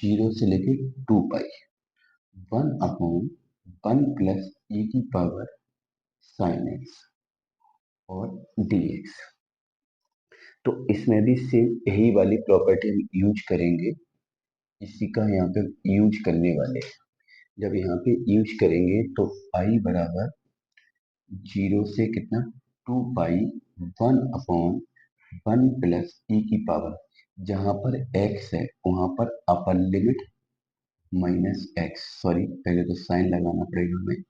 0 से लेके 2 पाई, 1/1 प्लस e की पावर साइन एक्स और dx। तो इसमें भी सेम यही वाली प्रॉपर्टी हम यूज करेंगे, इसी का यहाँ पे यूज करने वाले हैं। जब यहाँ पे यूज करेंगे तो आई बराबर जीरो से कितना 2 पाई 1/1 प्लस ई की पावर, जहां पर x है वहां पर अपर लिमिट माइनस एक्स, सॉरी पहले तो साइन लगाना पड़ेगा हमें,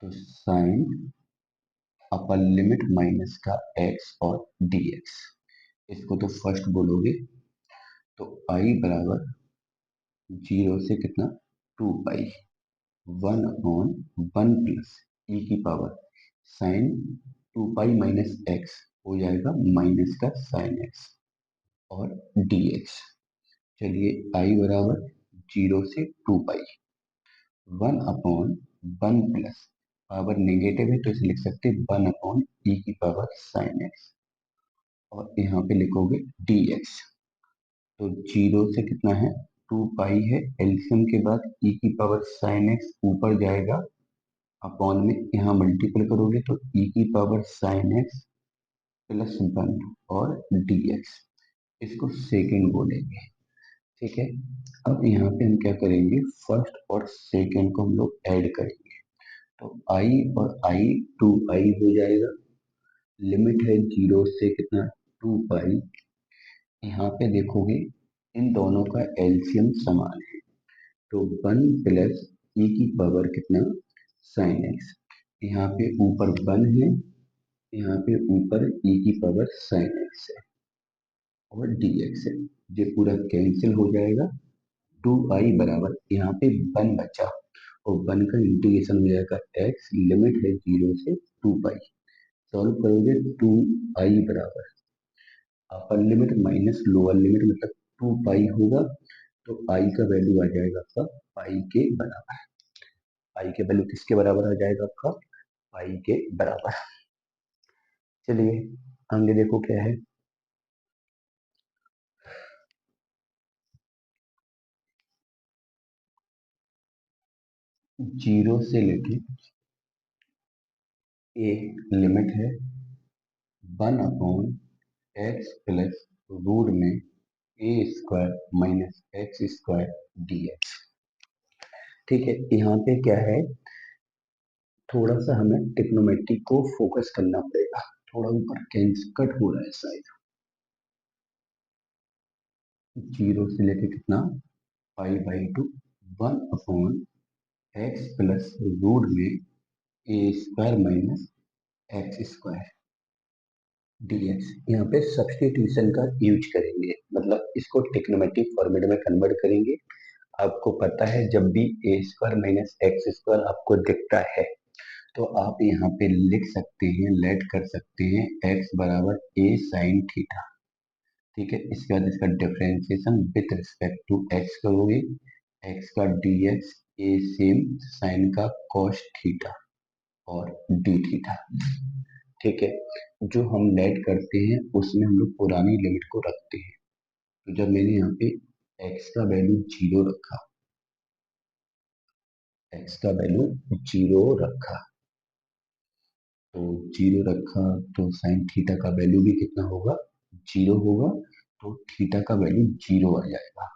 तो साइन अपर लिमिट माइनस का x और dx, इसको तो फर्स्ट बोलोगे, तो आई बराबर जीरो से कितना 2 पाई 1/1 प्लस ई की power sine 2 pi minus x हो जाएगा माइनस का साइन एक्स और dx। चलिए आई बराबर जीरो से 2 पाई 1/1 प्लस, पावर नेगेटिव है तो इसे लिख सकते 1/e की पावर साइन एक्स, और यहाँ पे लिखोगे dx। तो जीरो से कितना है 2 पाई है, एलसीएम के बाद e की पावर साइन एक्स ऊपर जाएगा, अपॉन में यहाँ मल्टीपल करोगे तो e की पावर साइन एक्स प्लस 1 और dx, इसको सेकेंड बोलेंगे। ठीक है, अब यहाँ पे हम क्या करेंगे, फर्स्ट और सेकेंड को हम लोग ऐड करेंगे, तो आई और आई 2 आई हो जाएगा, लिमिट है जीरो से कितना 2 पाई, यहाँ पे देखोगे इन दोनों का एलसीएम समान है, तो 1 प्लस ई की पावर कितना साइन एक्स, यहाँ पे ऊपर 1 है, यहाँ पे ऊपर ई की पावर साइन एक्स है और dx है, ये पूरा कैंसिल हो जाएगा। 2 आई बराबर यहाँ पे 1 बचा और 1 का इंटीग्रेशन हो जाएगा x, लिमिट है जीरो से 2 पाई, सॉल्व करोगे 2 आई बराबर अपर लिमिट माइनस लोअर लिमिट मतलब 2 पाई होगा, तो आई का वैल्यू आ जाएगा आपका पाई के बराबर। पाई के वैल्यू किसके बराबर आ जाएगा आपका, पाई के बराबर। चलिए आगे देखो क्या है, जीरो से लेके ए लिमिट है 1/x प्लस रूट में a square minus x square dx। ठीक है, यहाँ पे क्या है, थोड़ा सा हमें टिक्नोमेट्री को फोकस करना पड़ेगा, थोड़ा ऊपर कैंसिल कट हो रहा है शायद। जीरो से लेके कितना पाई/2 1/x प्लस रूट में a square minus x square dx। यहाँ पे सब्स्टिट्यूशन का यूज करेंगे, मतलब इसको टिक्नोमेट्रिक फॉर्मेट में कन्वर्ट करेंगे। आपको पता है जब भी ए स्क्वायर माइनस एक्स स्क्वायर आपको दिखता है तो आप यहाँ पे लिख सकते हैं, लेट कर सकते हैं x बराबर a साइन थीटा। ठीक है, इसके बाद इसका differentiation with respect to x करोगे, x का dx a सेम साइन का cos थीटा और d थीटा। ठीक है, जो हम लेट करते हैं उसमें हम लोग पुरानी लिमिट को रखते हैं, तो जब मैंने यहाँ पे x का वैल्यू जीरो रखा, x का वैल्यू जीरो रखा, तो जीरो रखा तो साइन थीटा का वैल्यू भी कितना होगा जीरो होगा, तो थीटा का वैल्यू जीरो आ जाएगा।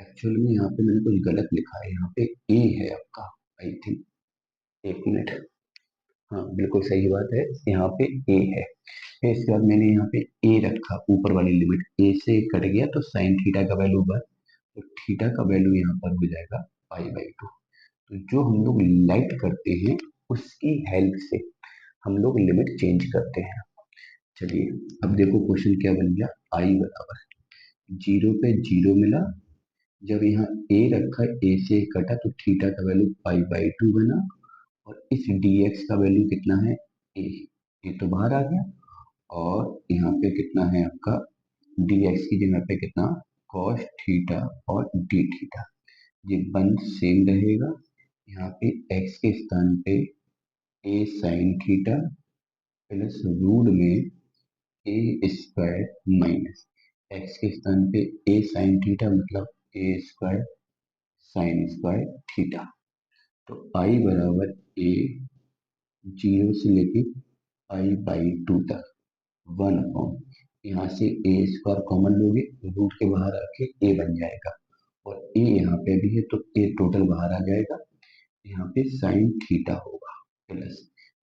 एक्चुअल में यहाँ पे मैंने कुछ गलत लिखा है, यहाँ पे ए है आपका, आई थिंक, एक मिनट, हाँ बिल्कुल सही बात है, यहाँ पे ए है। फिर इसके बाद मैंने यहाँ पे ए रखा, ऊपर वाली लिमिट ए से कट गया तो साइन थीटा का वैल्यू बन, तो थीटा का वैल्यू यहाँ पर हो जाएगा पाई/2। तो जो हम लोग लाइट करते हैं उसकी हेल्प से हम लोग लिमिट चेंज करते हैं। चलिए अब देखो क्वेश्चन क्या बन गया, आई बराबर जीरो पे जीरो मिला, जब यहाँ ए रखा ए से कटा तो थीटा का वैल्यू पाई/2 बना, और इस dx का वैल्यू कितना है ए, ये तो बाहर आ गया, और यहाँ पे कितना है आपका dx की जगह पे कितना cos थीटा और d थीटा, ये वन सेम रहेगा, यहाँ पे x के स्थान पे a sine theta plus root में ए स्क्वायर माइनस एक्स के स्थान पे ए साइन थीटा मतलब ए स्क्वायर साइन स्क्वायर थीटा, तो आई बराबर ए जीरो से लेके पाई/2 तक 1/, यहाँ से ए स्क्वायर कॉमन लोगे रूट के बाहर आके ए बन जाएगा, और ए यहाँ पे भी है, तो ए टोटल बाहर आ जाएगा। यहाँ पे साइन थीटा होगा plus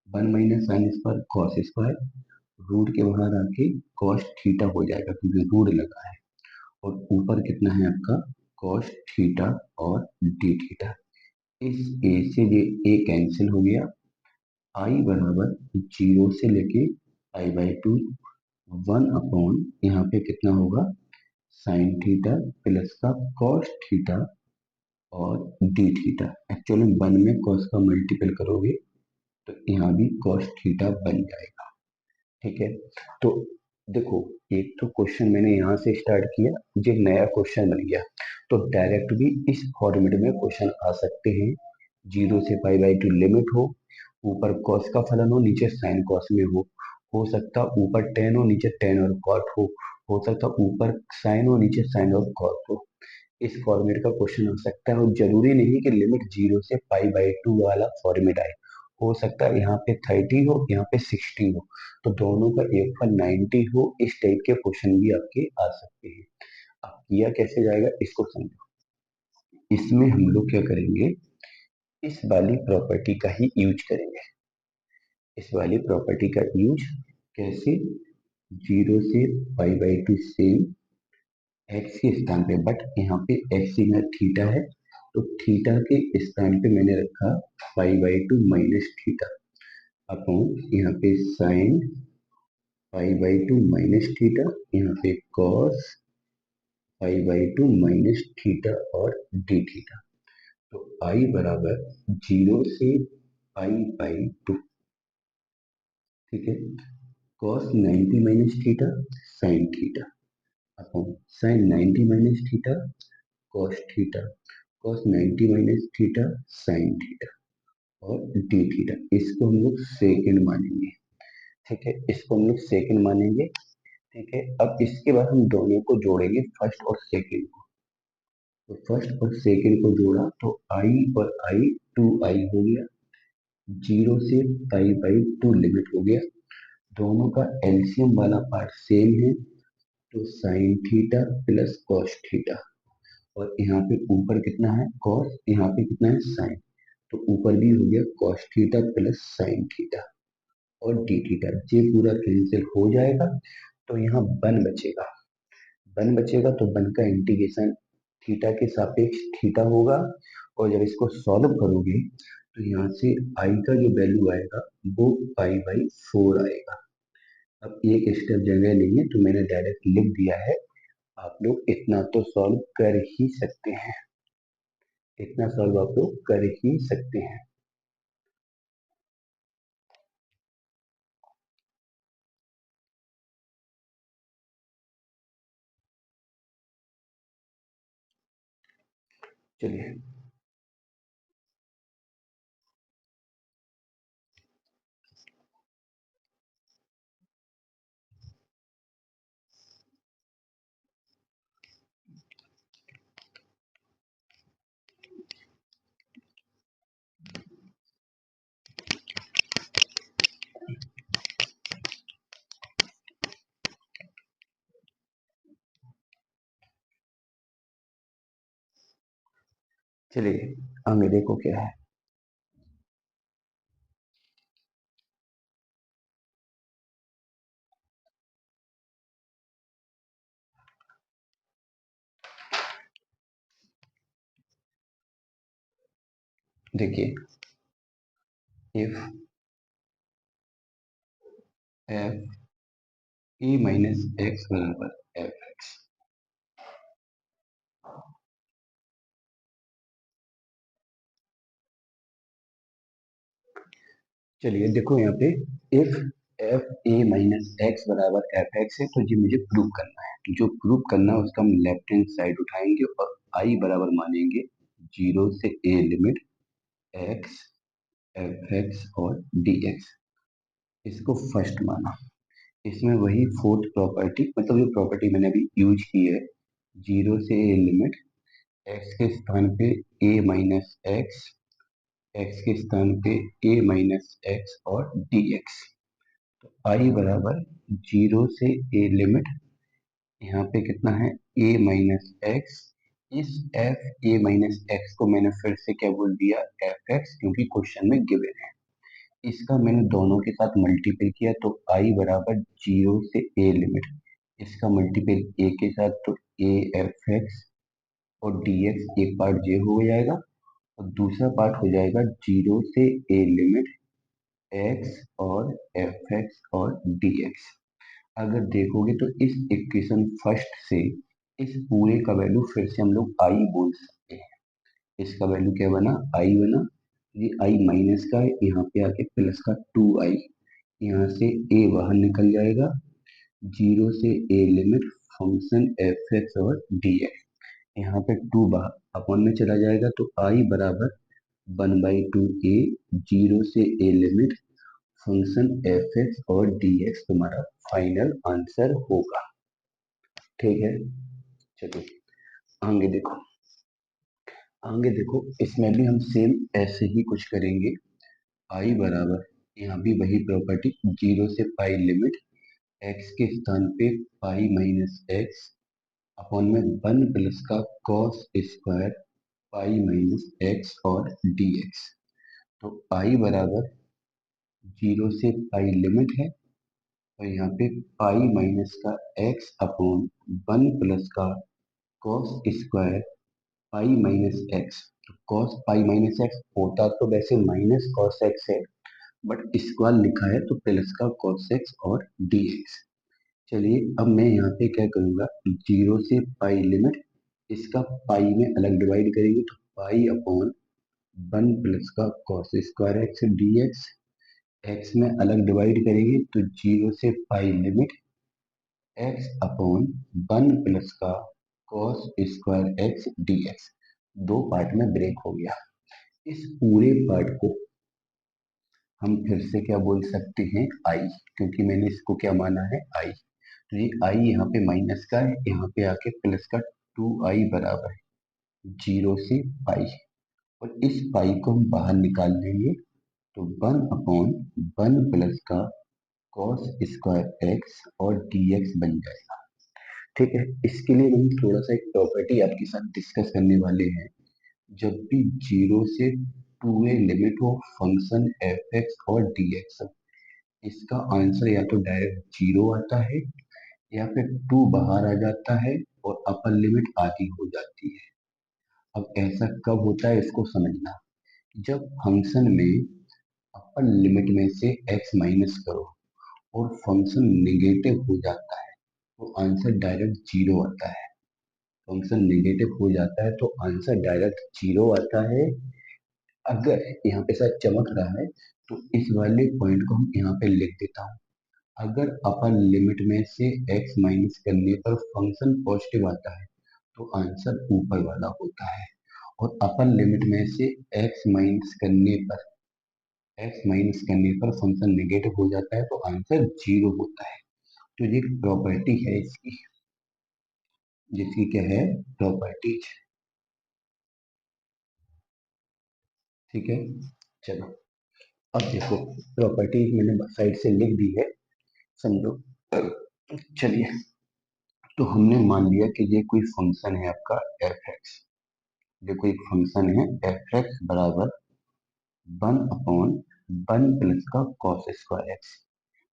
1 - sin² cos square, root के बाहर आके कॉस थीटा हो जाएगा क्योंकि रूट लगा है। और ऊपर कितना है आपका कॉस थीटा और डी थीटा। इस ए से ये ए कैंसिल हो गया। आई बराबर 0 से लेके I/2 1 यहाँ पे कितना होगा साइन थीटा प्लस का कॉस थीटा और डी थीटा। एक्चुअली 1 में कॉस का मल्टीपल करोगे तो यहाँ भी कॉस थीटा बन जाएगा। ठीक है, तो देखो एक तो क्वेश्चन मैंने यहाँ से स्टार्ट किया, जो नया क्वेश्चन बन गया। तो डायरेक्ट भी इस फॉर्मेट में क्वेश्चन आ सकते हैं। 0 से π/2 लिमिट हो, ऊपर कॉस का फलन हो, नीचे साइन कॉस में हो सकता ऊपर टेन हो, नीचे टेन और कॉट हो सकता ऊपर साइन हो, नीचे साइन और कॉस हो। इस फॉर्मेट का क्वेश्चन हो सकता है, और जरूरी नहीं कि लिमिट 0 से π/2 वाला फॉर्मेट आए। हो सकता है यहाँ पे 30 हो, यहाँ पे 60 हो, तो दोनों का एक पर 90 हो। इस टाइप के क्वेश्चन भी आपके आ सकते हैं। अब किया कैसे जाएगा इसको समझो। इसमें हम लोग क्या करेंगे, इस वाली प्रॉपर्टी का ही यूज करेंगे। इस वाली प्रॉपर्टी का यूज कैसे, 0 से π/2 सेम एक्स के स्थान पे, बट यहाँ पे एक्स में थीटा है, तो थीटा के स्थान पे मैंने रखा π/2 माइनस थीटा अपॉन यहाँ पे साइन π/2 माइनस थीटा, यहाँ पे कॉस π/2 माइनस थीटा और डी थीटा। तो आई बराबर 0 से π/2, ठीक है, cos 90 minus theta sine theta upon sine 90 minus theta cos theta, cos 90 minus theta sine theta और डी थीटा। इसको हम लोग सेकेंड मानेंगे। ठीक है, इसको हम लोग सेकेंड मानेंगे। ठीक है, अब इसके बाद हम दोनों को जोड़ेंगे, फर्स्ट और सेकेंड को। तो फर्स्ट और सेकेंड को जोड़ा तो आई और आई 2i हो गया। 0 से π/2 लिमिट हो गया। दोनों का एलसीएम वाला पार्ट सेम है, तो sign theta plus cos theta. और यहाँ पे ऊपर कितना है कॉस, यहाँ पे कितना है साइन, तो ऊपर भी हो गया cos theta plus sine theta और डी थीटा। ये पूरा कैंसिल हो जाएगा, तो यहाँ वन बचेगा। वन बचेगा तो वन का इंटीग्रेशन थीटा के सापेक्ष थीटा होगा। और जब इसको सॉल्व करोगे तो यहाँ से आई का जो वैल्यू आएगा वो π/4 आएगा। अब एक स्टेप जगह नहीं है, तो मैंने डायरेक्ट लिख दिया है। आप लोग इतना तो सॉल्व कर ही सकते हैं, इतना सॉल्व आप लोग कर ही सकते हैं। चलिए, चलिए आगे देखो क्या है। देखिए, if F A minus x बराबर एफ एक्स। चलिए देखो यहाँ पे, if F A minus x बराबर एफ एक्स है, तो ये मुझे प्रूव करना है। जो प्रूव करना है उसका हम लेफ्ट हैंड साइड उठाएंगे और आई बराबर मानेंगे 0 से a limit x F x और डी एक्स। इसको फर्स्ट माना। इसमें वही फोर्थ प्रॉपर्टी, मतलब जो प्रॉपर्टी मैंने अभी यूज की है, 0 से ए लिमिट एक्स के स्थान पे ए माइनस एक्स, एक्स के स्थान पे ए माइनस एक्स और डी एक्स। तो आई बराबर 0 से ए लिमिट, यहाँ पे कितना है ए माइनस एक्स, इस एफ ए माइनस एक्स को मैंने फिर से क्या बोल दिया, एफ एक्स, क्योंकि क्वेश्चन में गिवन है। इसका मैंने दोनों के साथ मल्टीपल किया तो आई बराबर 0 से ए लिमिट, इसका मल्टीपल ए के साथ तो ए एफ एक्स और डी एक्स, एक पार्ट ये हो जाएगा और दूसरा पार्ट हो जाएगा 0 से ए लिमिट एक्स और एफ एक्स और डी एक्स। अगर देखोगे तो इस इक्वेशन फर्स्ट से इस पूरे का वैल्यू फिर से हम लोग आई बोल सकते हैं। इसका वैल्यू क्या बना, आई बना। ये आई माइनस का है, यहाँ पे आके प्लस का 2i, यहाँ से ए बाहर निकल जाएगा, 0 से a limit function F x और डी एक्स, यहाँ पे 2 बाहर अपॉन में चला जाएगा तो आई बराबर 1/2 ए, 0 से a limit function F x और डी एक्स तुम्हारा फाइनल आंसर होगा। ठीक है, चलिए आगे देखो। आगे देखो, इसमें भी हम सेम ऐसे ही कुछ करेंगे। आई बराबर, यहाँ भी वही प्रॉपर्टी, 0 से पाई लिमिट एक्स के स्थान पे पाई माइनस एक्स अपॉन में 1 प्लस का cos square pi minus x और डी एक्स। तो आई बराबर 0 से पाई लिमिट है, तो यहाँ पे पाई माइनस का एक्स अपॉन 1 प्लस का cos square pi minus x. तो कॉस पाई माइनस एक्स होता तो वैसे माइनस कॉस एक्स है, बट स्क्वायर लिखा है तो प्लस का कॉस एक्स और डी एक्स। चलिए अब मैं यहाँ पे क्या करूँगा, 0 से पाई लिमिट, इसका पाई में अलग डिवाइड करेंगे तो पाई अपॉन 1 प्लस का cos square x D x, x में अलग डिवाइड करेंगे तो 0 से pi limit x upon 1 plus का cos square x D x. दो पार्ट में ब्रेक हो गया। इस पूरे पार्ट को हम फिर से क्या बोल सकते हैं, आई, क्योंकि मैंने इसको क्या माना है, आई। तो ये आई यहाँ पे माइनस का है, यहाँ पे आके प्लस का 2i बराबर है 0 से पाई, और इस पाई को हम बाहर निकाल लेंगे तो 1 अपॉन 1 प्लस का कॉस स्क्वायर एक्स और dx बन जाएगा। ठीक है, इसके लिए हम थोड़ा सा एक प्रॉपर्टी आपके साथ डिस्कस करने वाले हैं। जब भी 0 से 2a लिमिट हो फंक्शन एफ एक्स और डी एक्स, इसका आंसर या तो डायरेक्ट 0 आता है या फिर 2 बाहर आ जाता है और अपर लिमिट आधी हो जाती है। अब ऐसा कब होता है इसको समझना, जब फंक्शन में अपर लिमिट में से x माइनस करो और फंक्शन नेगेटिव हो जाता है तो आंसर डायरेक्ट 0 आता है। फंक्शन नेगेटिव हो जाता है तो आंसर डायरेक्ट 0 आता है। अगर यहाँ पे शायद चमक रहा है तो इस वाले पॉइंट को हम यहाँ पे लिख देता हूँ। अगर अपर लिमिट में से x माइनस करने पर फंक्शन पॉजिटिव आता है तो आंसर ऊपर वाला होता है, और अपर लिमिट में से x माइनस करने पर फंक्शन नेगेटिव हो जाता है तो आंसर 0 होता है। तो ये प्रॉपर्टी है इसकी, जिसकी क्या है, प्रॉपर्टीज। ठीक है, चलो अब देखो, प्रॉपर्टीज मैंने साइड से लिख दी है, समझो। चलिए, तो हमने मान लिया कि ये कोई फंक्शन है आपका एफ एक्स, ये कोई फंक्शन है एफ एक्स बराबर 1/1 प्लस का कॉस स्क्वायर एक्स।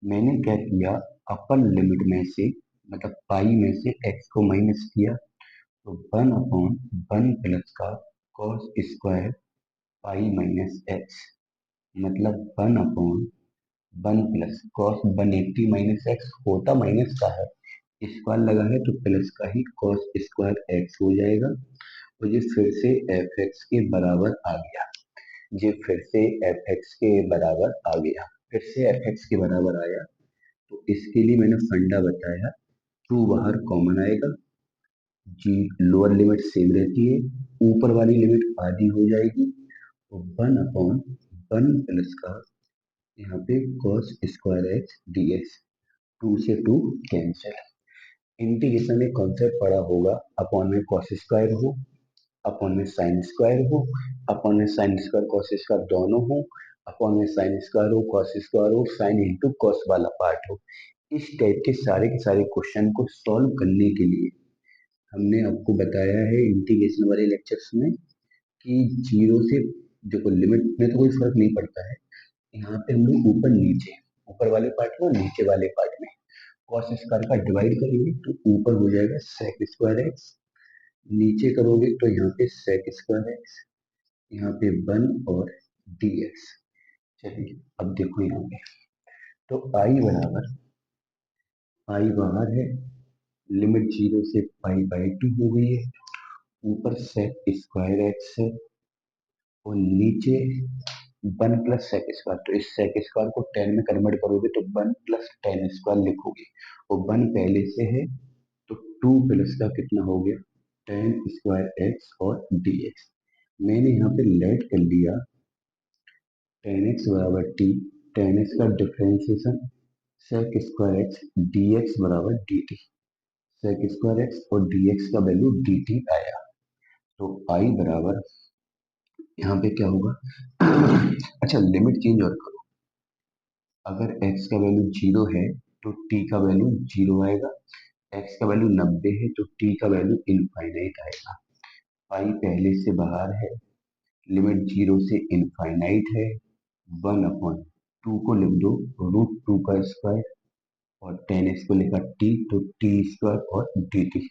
मैंने क्या किया, अपर लिमिट में से मतलब पाई में से एक्स को माइनस किया तो 1/1 प्लस का cos square pi minus x, मतलब 1/1 प्लस कॉस 180 माइनस एक्स होता माइनस का है, स्क्वायर लगा है तो प्लस का ही कॉस स्क्वायर एक्स हो जाएगा। तो ये फिर से एफ एक्स के बराबर आ गया, ये फिर से एफ एक्स के बराबर आ गया, फिर से एफ एक्स के बराबर आया। तो इसके लिए मैंने फंडा बताया, 2 बाहर कॉमन आएगा, जी लोअर लिमिट सेम रहती है, ऊपर वाली लिमिट आधी हो जाएगी, तो 1/1 प्लस का यहाँ पे cos square x D x, 2 से 2 कैंसिल। इंटीग्रेशन में कॉन्सेप्ट पढ़ा होगा, अपॉन में कॉस स्क्वायर हो, अपॉन में साइन स्क्वायर हो, अपॉन में साइन स्क्वायर कॉस स्क्वायर दोनों हो, अपॉन में साइन स्क्वायर हो कॉस स्क्वायर हो, साइन इंटू कॉस वाला पार्ट हो। इस टाइप के सारे क्वेश्चन को सॉल्व करने के लिए हमने आपको बताया है इंटीग्रेशन वाले लेक्चर्स में कि जीरो से देखो लिमिट में तो कोई फर्क नहीं पड़ता है। यहाँ पे हम लोग ऊपर नीचे, ऊपर वाले पार्ट में और नीचे वाले पार्ट में कॉस स्क्वायर का डिवाइड करेंगे तो ऊपर हो जाएगा सेक स्क्वायर एक्स, नीचे करोगे तो यहाँ पे सेक स्क्वायर एक्स, यहाँ पे 1 और dx। चलिए अब देखो यहाँ पे तो आई बाहर है, लिमिट जीरो से पाई बाई 2 हो गई है, ऊपर सेक स्क्वायर एक्स है और नीचे 1 प्लस सेक स्क्वायर। तो इस सेक स्क्वायर को 10 में कन्वर्ट करोगे तो 1 प्लस टेन स्क्वायर लिखोगे और 1 पहले से है तो 2 प्लस का कितना हो गया टेन स्क्वायर एक्स और डी एक्स। मैंने यहाँ पे लेट कर लिया टेन एक्स बराबर टी, टेन एक्स का differentiation sec square x D x बराबर d t. Sec square x और डी एक्स का वैल्यू डी टी आया। तो आई बराबर यहाँ पे क्या होगा अच्छा लिमिट चेंज और करो, अगर x का वैल्यू जीरो है तो t का वैल्यू जीरो आएगा, x का वैल्यू 90 है तो t का वैल्यू इनफाइनाइट आएगा। पाई पहले से बाहर है, लिमिट जीरो से इनफाइनाइट है, 1/2 को लिख दो रूट टू का स्क्वायर और टेन एक्स को लिखा t तो टी स्क्वायर और डी टी।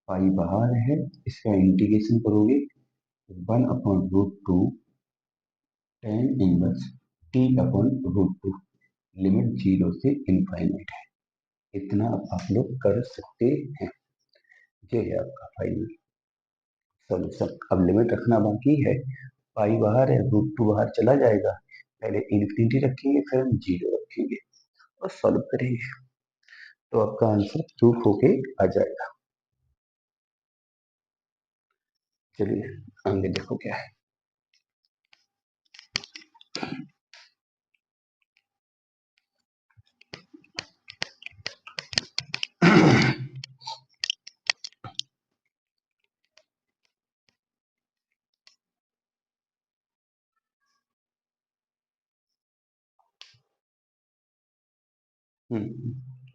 पाई बाहर है, इसका इंटीग्रेशन करोगे 1/√2 tan inverse t/√2, limit zero से इनफाइनाइट है। इतना आप लोग कर सकते हैं। ये है आपका फाइनल सॉल्यूशन। अब लिमिट रखना बाकी है, पाई बाहर है रूट टू बाहर चला जाएगा, पहले इन्फिनिटी रखेंगे फिर हम जीरो रखेंगे और सॉल्व करेंगे तो आपका आंसर प्रूफ होके आ जाएगा। चलिए आगे देखो क्या है।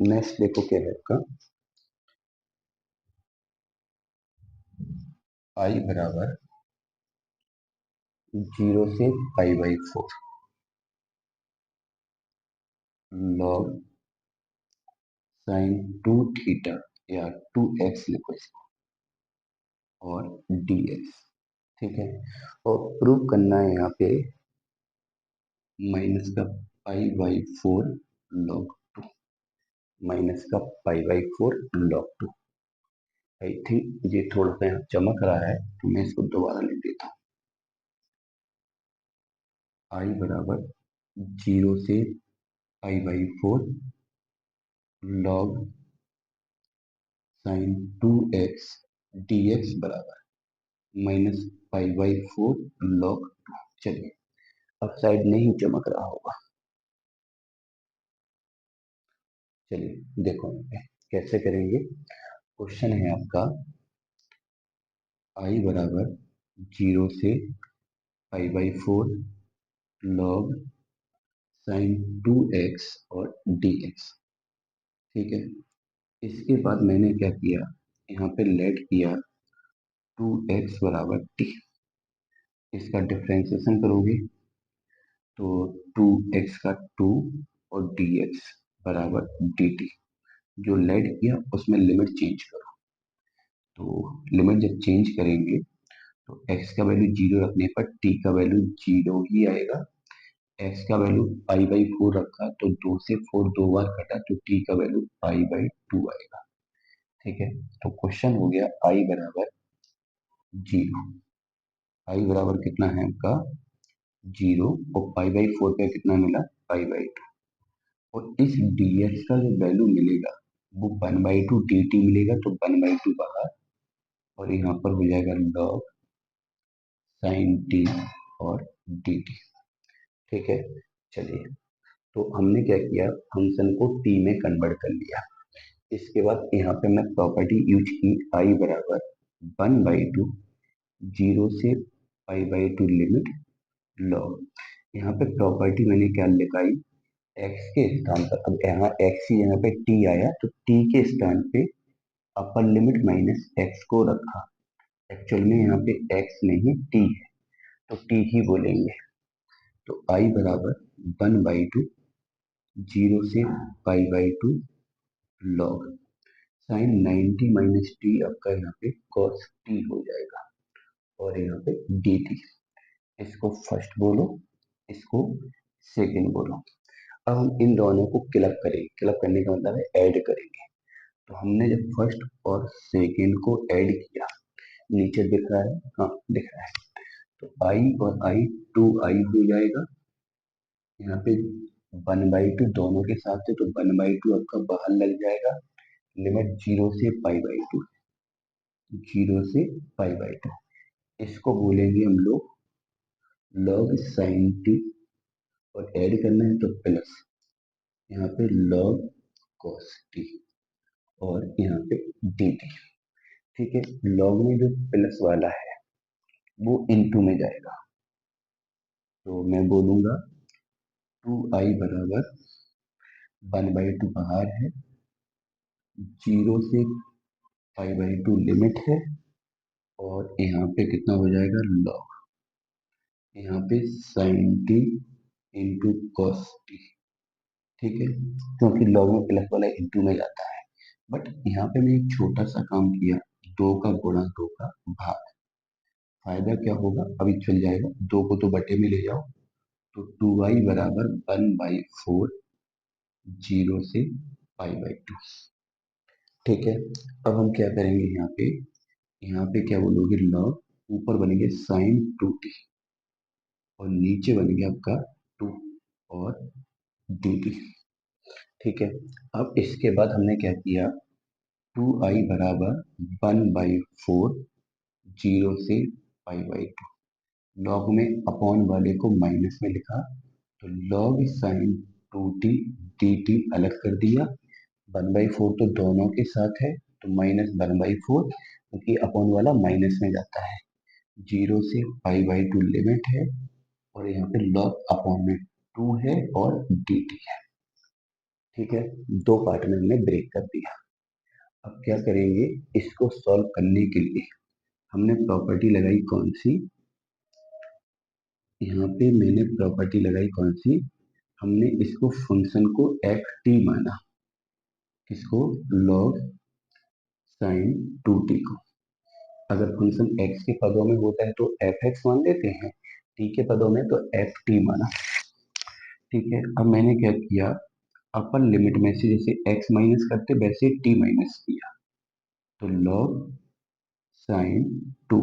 नेक्स्ट देखो क्या है आपका, आई बराबर जीरो से pi by 4 log sign 2 theta या 2x लिखो इसको और dx। ठीक है, और प्रूव करना है यहाँ पे माइनस का पाई बाई 4 लॉग 2, माइनस का pi by 4 log 2। I think ये थोड़ा सा यहाँ चमक रहा है तो मैं इसको दोबारा लिख देता हूँ। आई बराबर जीरो से pi by 4 log sign 2x dx बराबर माइनस पाई बाई 4 लॉग 2। चलिए अब साइड नहीं चमक रहा होगा, चलिए देखो कैसे करेंगे। क्वेश्चन है आपका आई बराबर जीरो से pi by 4 log sign 2x और dx। ठीक है, इसके बाद मैंने क्या किया, यहाँ पे लेट किया 2x बराबर t, इसका डिफ्रेंसिएशन करोगे तो 2x का 2 और dx बराबर dt। जो लेट किया उसमें लिमिट चेंज करो, तो लिमिट जब चेंज करेंगे तो x का वैल्यू जीरो रखने पर t का वैल्यू जीरो ही आएगा। x का वैल्यू पाई बाई 4 रखा तो 2 से 4 दो बार कटा तो t का वैल्यू पाई बाई 2 आएगा। ठीक है, तो क्वेश्चन हो गया आई बराबर जीरो, आई बराबर कितना है आपका जीरो और पाई बाई 4 पे कितना मिला पाई बाई 2, और इस dx का जो वैल्यू मिलेगा वो 1/2 dt मिलेगा तो 1/2 बाहर और यहाँ पर हो जाएगा लॉग साइन टी और डी टी। ठीक है, चलिए तो हमने क्या किया फंक्शन को टी में कन्वर्ट कर लिया। इसके बाद यहाँ पे मैं प्रॉपर्टी यूज की आई बराबर 1/2 जीरो से पाई बाई 2 लिमिट लॉग। यहाँ पे प्रॉपर्टी मैंने क्या लगाई एक्स के स्थान पर, अब यहाँ एक्स ही यहाँ पे टी आया तो टी के स्थान पे अपर लिमिट माइनस एक्स को रखा। एक्चुअल में यहाँ पे एक्स नहीं टी है, तो टी ही बोलेंगे। तो आई बराबर 1/2 जीरो से pi by to log sign 90 minus T आपका यहाँ पे कॉस टी हो जाएगा, और यहाँ पे डी टी। इसको फर्स्ट बोलो, इसको सेकंड बोलो। अब हम इन दोनों को क्लब करेंगे। क्लब करने का मतलब है ऐड करेंगे। तो हमने जब फर्स्ट और सेकंड को ऐड किया, नीचे दिख रहा है, हाँ दिख रहा है, तो आई और आई 2i हो जाएगा। यहाँ पे 1/2 दोनों के साथ है, तो 1/2 आपका बाहर लग जाएगा। लिमिट जीरो से पाई बाई टू, जीरो से पाई बाई टू। इसको बोलेंगे हम लोग लॉग साइन टी, और ऐड करना है तो प्लस, यहाँ पे लॉग कॉस टी, और यहाँ पे डी टी। ठीक है, लॉग में जो प्लस वाला है वो इनटू में जाएगा, तो मैं बोलूंगा 2i बराबर 1/2 बाहर है, जीरो से पाई बाई टू लिमिट है, और यहाँ पे कितना हो जाएगा लॉग, यहाँ पे sine t into cos t. ठीक है, क्योंकि लॉग में प्लस वाला इंटू में जाता है। बट यहाँ पे मैं एक छोटा सा काम किया, दो का गुणा दो का भाग। फायदा क्या होगा, अभी चल जाएगा, दो को तो बटे में ले जाओ, तो 2i बराबर 1/4 जीरो से पाई बाई टू। ठीक है, अब हम क्या करेंगे, यहाँ पे क्या बोलोगे लॉग, ऊपर बनेंगे साइन 2t, और नीचे बनेंगे आपका 2 और dt। ठीक है, अब इसके बाद हमने क्या किया, 2i बराबर 1/4 जीरो से पाई बाई टू। लॉग में अपॉन वाले को माइनस में लिखा, तो लॉग साइन 2t dt अलग कर दिया। 1/4 तो दोनों के साथ है, तो माइनस 1/4, क्योंकि अपॉन वाला माइनस में जाता है। जीरो से पाई बाई टू लिमिट है, और यहाँ पे लॉग अपॉन में 2 है और dt है। ठीक है, दो पार्ट में हमने ब्रेक कर दिया। अब क्या करेंगे, इसको सॉल्व करने के लिए हमने प्रॉपर्टी लगाई कौन सी, यहाँ पे मैंने प्रॉपर्टी लगाई कौन सी, हमने इसको फंक्शन को एफ टी माना, किसको, लॉग साइन 2t को। अगर फंक्शन x के पदों में होता है तो एफ एक्स मान लेते हैं, t के पदों में तो एफ टी माना। ठीक है, अब मैंने क्या किया, अपर लिमिट में से जैसे x माइनस करते वैसे t माइनस किया, तो लॉग साइन 2,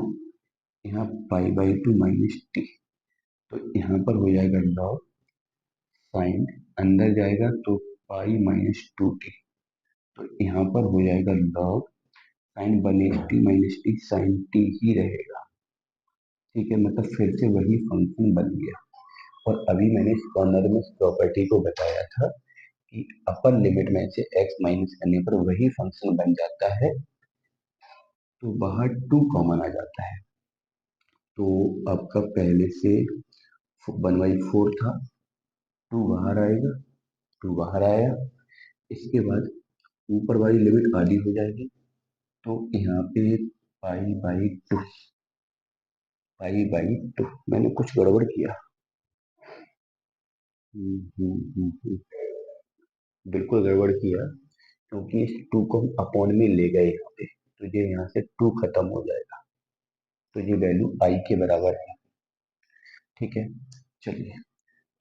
यहाँ पाई बाई टू माइनस टी, तो यहाँ पर हो जाएगा लॉग साइन, अंदर जाएगा तो पाई माइनस 2t, तो यहाँ पर हो जाएगा log sine 180 minus t, sine t ही रहेगा। ठीक है, मतलब फिर से वही फंक्शन बन गया। और अभी मैंने इस कॉर्नर में इस प्रॉपर्टी को बताया था कि अपर लिमिट में से x माइनस करने पर वही फंक्शन बन जाता है, तो बाहर 2 कॉमन आ जाता है। तो आपका पहले से 1/4 था, 2 बाहर आएगा, 2 बाहर आया। इसके बाद ऊपर वाली लिमिट आधी हो जाएगी, तो यहाँ पे पाई by to, pi by to, मैंने कुछ गड़बड़ किया। बिल्कुल गड़बड़ किया, क्योंकि इस 2 को हम अपॉन में ले गए यहाँ पे, तो ये यहाँ से 2 खत्म हो जाएगा, तो ये वैल्यू आई के बराबर है। ठीक है, चलिए,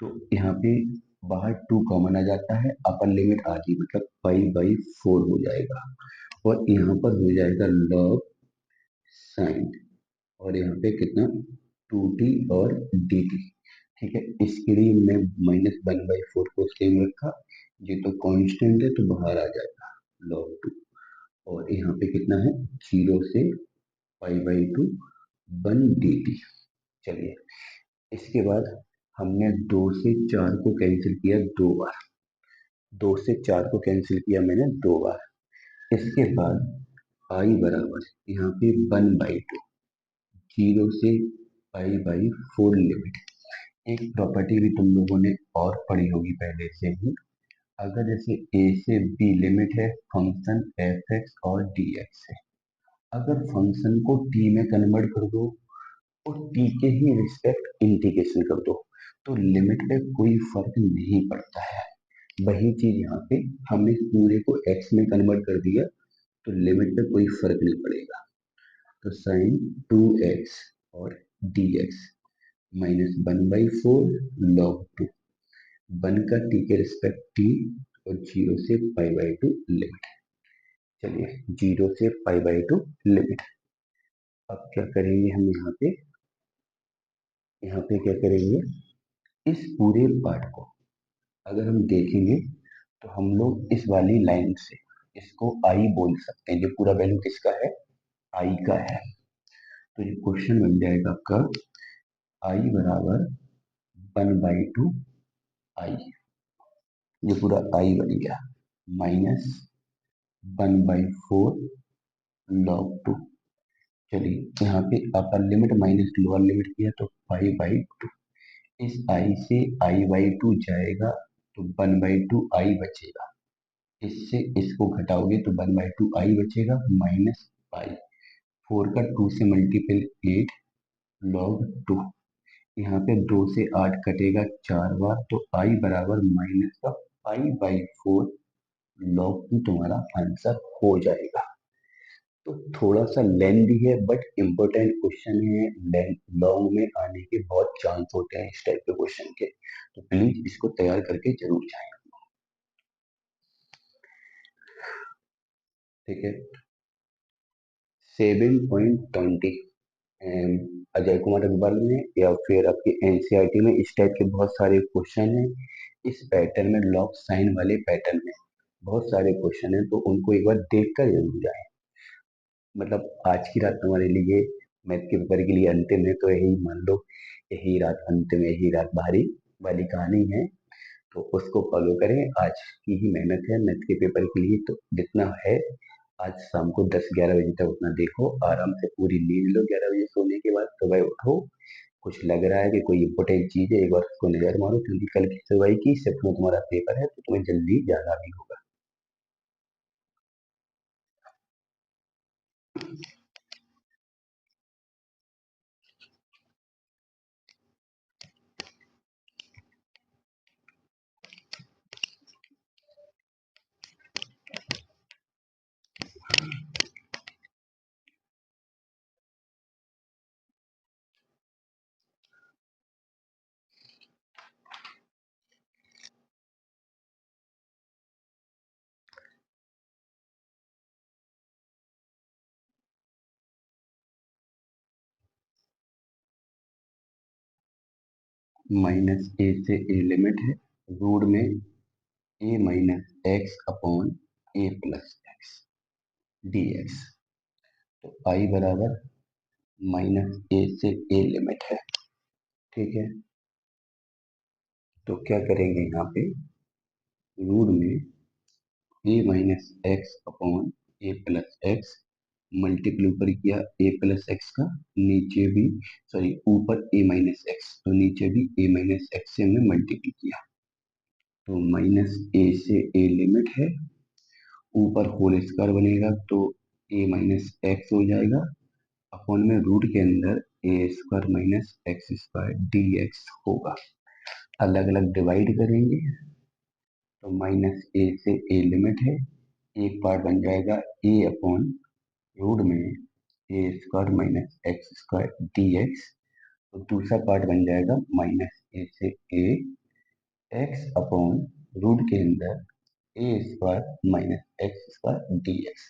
तो यहाँ पे बाहर 2 कॉमन आ जाता है, अपर लिमिट आधी, मतलब पाई बाई 4 हो जाएगा, और यहाँ पर हो जाएगा लॉग साइन, और यहाँ पे कितना 2t और dt। ठीक है, इसके लिए मैं -1/4 को सेम रखा, ये तो कांस्टेंट है तो बाहर आ जाएगा लॉग 2, और यहाँ पे कितना है, जीरो से पाई बाई टू 1 dt। चलिए, इसके बाद हमने 2 से 4 को कैंसिल किया 2 बार, 2 से 4 को कैंसिल किया मैंने 2 बार। इसके बाद आई बराबर यहाँ पे 1/2 जीरो से पाई बाई 4 लिमिट। एक प्रॉपर्टी भी तुम लोगों ने और पढ़ी होगी पहले से ही, अगर जैसे ए से बी लिमिट है फंक्शन एफ एक्स और डी एक्स है, अगर फंक्शन को टी में कन्वर्ट कर दो और टी के ही रिस्पेक्ट इंटीग्रेशन कर दो तो लिमिट पे कोई फर्क नहीं पड़ता है। वही चीज यहाँ पे हमने पूरे को एक्स में कन्वर्ट कर दिया तो लिमिट पे कोई फर्क नहीं पड़ेगा। तो साइन 2x और dx माइनस 1/4 log 2, 1 का टी के रिस्पेक्ट टी और 0 से π/2 लिमिट। चलिए 0 से π/2 लिमिट। अब क्या करेंगे हम यहाँ पे क्या करेंगे, इस पूरे पार्ट को अगर हम देखेंगे तो हम लोग इस वाली लाइन से इसको आई बोल सकते हैं। ये पूरा वैल्यू किसका है, आई का है। तो ये क्वेश्चन बन जाएगा आपका आई बराबर 1/2 आई, ये पूरा आई बन गया, माइनस 1/4 log 2। चलिए यहाँ पे अपर लिमिट माइनस लोअर लिमिट किया तो 5/2, इस आई से i/2 जाएगा तो 1/2 आई बचेगा, इससे इसको घटाओगे तो 1/2 आई बचेगा माइनस पाई, 4 का 2 से मल्टीपल 8 log 2। यहाँ पे 2 से 8 कटेगा 4 बार तो आई बराबर माइनस का 5/4 log 2 तुम्हारा आंसर हो जाएगा। तो थोड़ा सा लेंदी है बट इम्पोर्टेंट क्वेश्चन है, लॉन्ग में आने के बहुत चांस होते हैं इस टाइप के क्वेश्चन के, तो प्लीज इसको तैयार करके जरूर जाएं। ठीक है, 7.20 अजय कुमार अग्रवाल में या फिर आपके एनसीईआरटी में इस टाइप के बहुत सारे क्वेश्चन हैं। इस पैटर्न में लॉग साइन वाले पैटर्न में बहुत सारे क्वेश्चन हैं, तो उनको एक बार देख कर जरूर जाए। मतलब आज की रात हमारे लिए मैथ के पेपर के लिए अंतिम है, तो यही मान लो यही रात अंतिम है, यही रात भारी वाली कहानी है, तो उसको फॉलो करें। आज की ही मेहनत है मैथ के पेपर के लिए, तो जितना है आज शाम को 10-11 बजे तक उतना देखो, आराम से पूरी नींद लो। 11 बजे सोने के बाद सुबह उठो, कुछ लग रहा है कि कोई इंपोर्टेंट चीज है एक बार उसको नजर मारो, क्योंकि कल की सुबह की शिफ्ट में तुम्हारा पेपर है तो तुम्हें जल्दी जाना भी होगा। माइनस ए से ए लिमिट है, रूट में ए माइनस एक्स अपॉन ए प्लस एक्स डी एक्स। तो आई बराबर माइनस ए से ए लिमिट है। ठीक है, तो क्या करेंगे यहाँ पे, रूट में ए माइनस एक्स अपॉन ए प्लस एक्स, मल्टीपल ऊपर किया ए प्लस एक्स का, नीचे भी सॉरी ऊपर ए माइनस एक्स तो नीचे भी ए माइनस एक्स से हमने मल्टीपल किया, तो माइनस ए से ए लिमिट है, ऊपर होल स्क्वायर बनेगा तो ए माइनस एक्स हो जाएगा, अपॉन में रूट के अंदर a square minus x square d x होगा। अलग अलग डिवाइड करेंगे तो माइनस ए से ए लिमिट है, एक पार्ट बन जाएगा ए अपॉन रूट में a square minus x square d x, तो दूसरा पार्ट बन जाएगा माइनस ए से ए एक्स अपॉन रूट के अंदर a square minus x square d x.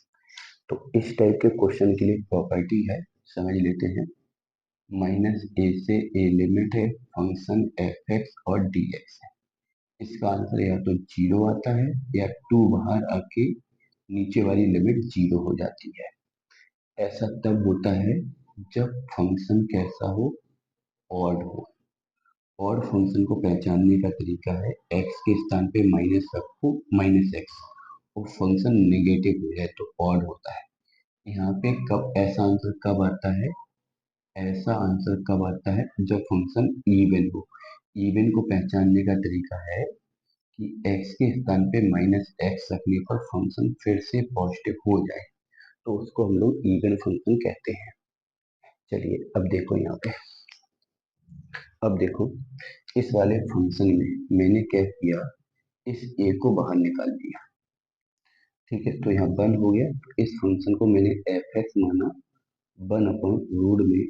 तो इस टाइप के क्वेश्चन के लिए प्रॉपर्टी है, समझ लेते हैं। माइनस ए से ए लिमिट है, फंक्शन एफ एक्स और डी एक्स है, इसका आंसर या तो जीरो आता है या टू बाहर आके नीचे वाली लिमिट जीरो हो जाती है। ऐसा तब होता है जब फंक्शन कैसा हो, ऑड हो। ऑड फंक्शन को पहचानने का तरीका है एक्स के स्थान पे माइनस रखो माइनस एक्स, और फंक्शन नेगेटिव हो जाए तो ऑड होता है। यहाँ पे कब ऐसा आंसर कब आता है, ऐसा आंसर कब आता है जब फंक्शन इवन हो। इवन को पहचानने का तरीका है कि x के स्थान पे माइनस एक्स रखने पर फंक्शन फिर से पॉजिटिव हो जाए तो उसको हम लोग इवन फंक्शन कहते हैं। चलिए अब देखो यहाँ पे, अब देखो इस वाले फंक्शन में मैंने क्या किया, इस a को बाहर निकाल दिया। ठीक है, तो यहाँ वन हो गया। इस फंक्शन को मैंने एफ एक्स माना, वन अपॉन रूट में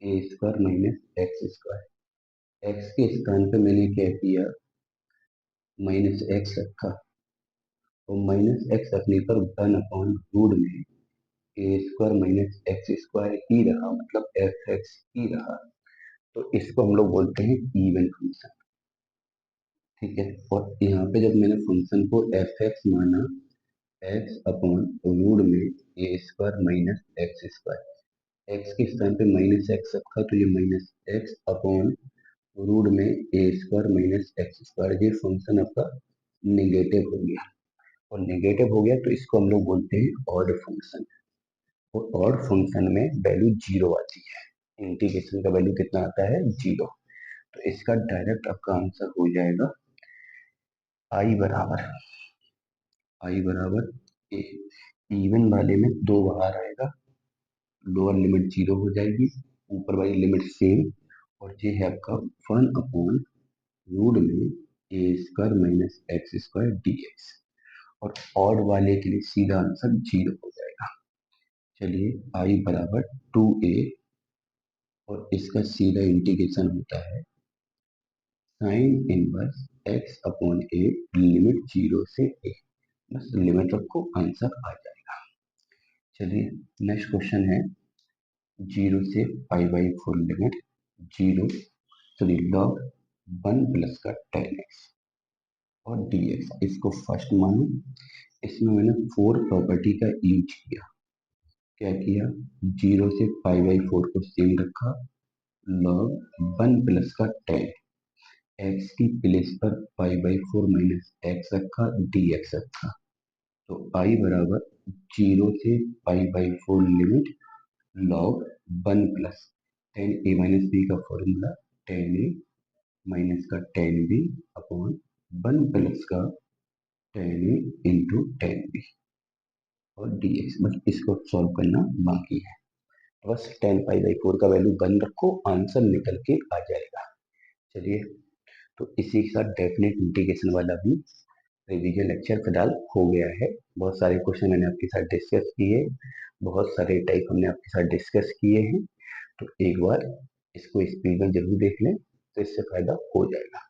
a square minus x square. X के स्थान पे मैंने क्या किया, माइनस एक्स रखा, और माइनस एक्स रखने पर वन अपॉन रूट में a square minus x square ही रहा, मतलब एफ एक्स ही रहा। तो इसको हम लोग बोलते हैं इवन फंक्शन। ठीक है, और यहाँ पे जब मैंने फंक्शन को एफ एक्स माना, एक्स अपॉन रूट में a square minus x square, x के स्थान पे माइनस एक्स रखा तो ये माइनस एक्स अपॉन रूट में a square minus x square, ये फंक्शन आपका नेगेटिव हो गया। और नेगेटिव हो गया तो इसको हम लोग बोलते हैं ऑड फंक्शन। और ऑड फंक्शन में वैल्यू जीरो आती है, इंटीग्रेशन का वैल्यू कितना आता है, जीरो। तो इसका डायरेक्ट आपका आंसर हो जाएगा आई बराबर ए। इवन वाले में दो बाहर आएगा, लोअर लिमिट जीरो हो जाएगी, ऊपर वाली लिमिट सेम, और ये है आपका वन अपॉन रूट में a square minus x square d x. और ऑड वाले के लिए सीधा आंसर जीरो हो जाएगा। चलिए आई बराबर टू ए, और इसका सीधा इंटीग्रेशन होता है साइन इनवर्स एक्स अपॉन ए, लिमिट जीरो से ए, बस लिमिट रखो आंसर आ जाएगा। चलिए नेक्स्ट क्वेश्चन है, जीरो से pi by four limit zero, sorry log one plus का टेन एक्स और डी एक्स, इसको फर्स्ट मानो। इसमें मैंने फोर प्रॉपर्टी का यूज किया। क्या किया, जीरो से पाई बाई फोर को सेम रखा, लॉग वन प्लस का टेन, एक्स की प्लेस पर pi by four minus x रखा, डी एक्स रखा। तो आई बराबर जीरो से pi by four limit log one plus tan a minus b का फॉर्मूला, टेन ए माइनस का tan b upon one plus का tan a into tan b और d x. बस इसको सॉल्व करना बाकी है। बस टेन पाई बाई फोर का वैल्यू वन रखो, आंसर निकल के आ जाएगा। चलिए, तो इसी के साथ डेफिनेट इंटीग्रेशन वाला भी रिवीजन लेक्चर फिलहाल हो गया है। बहुत सारे क्वेश्चन मैंने आपके साथ डिस्कस किए, बहुत सारे टाइप हमने आपके साथ डिस्कस किए हैं। तो एक बार इसको स्पीड में जरूर देख लें, तो इससे फायदा हो जाएगा।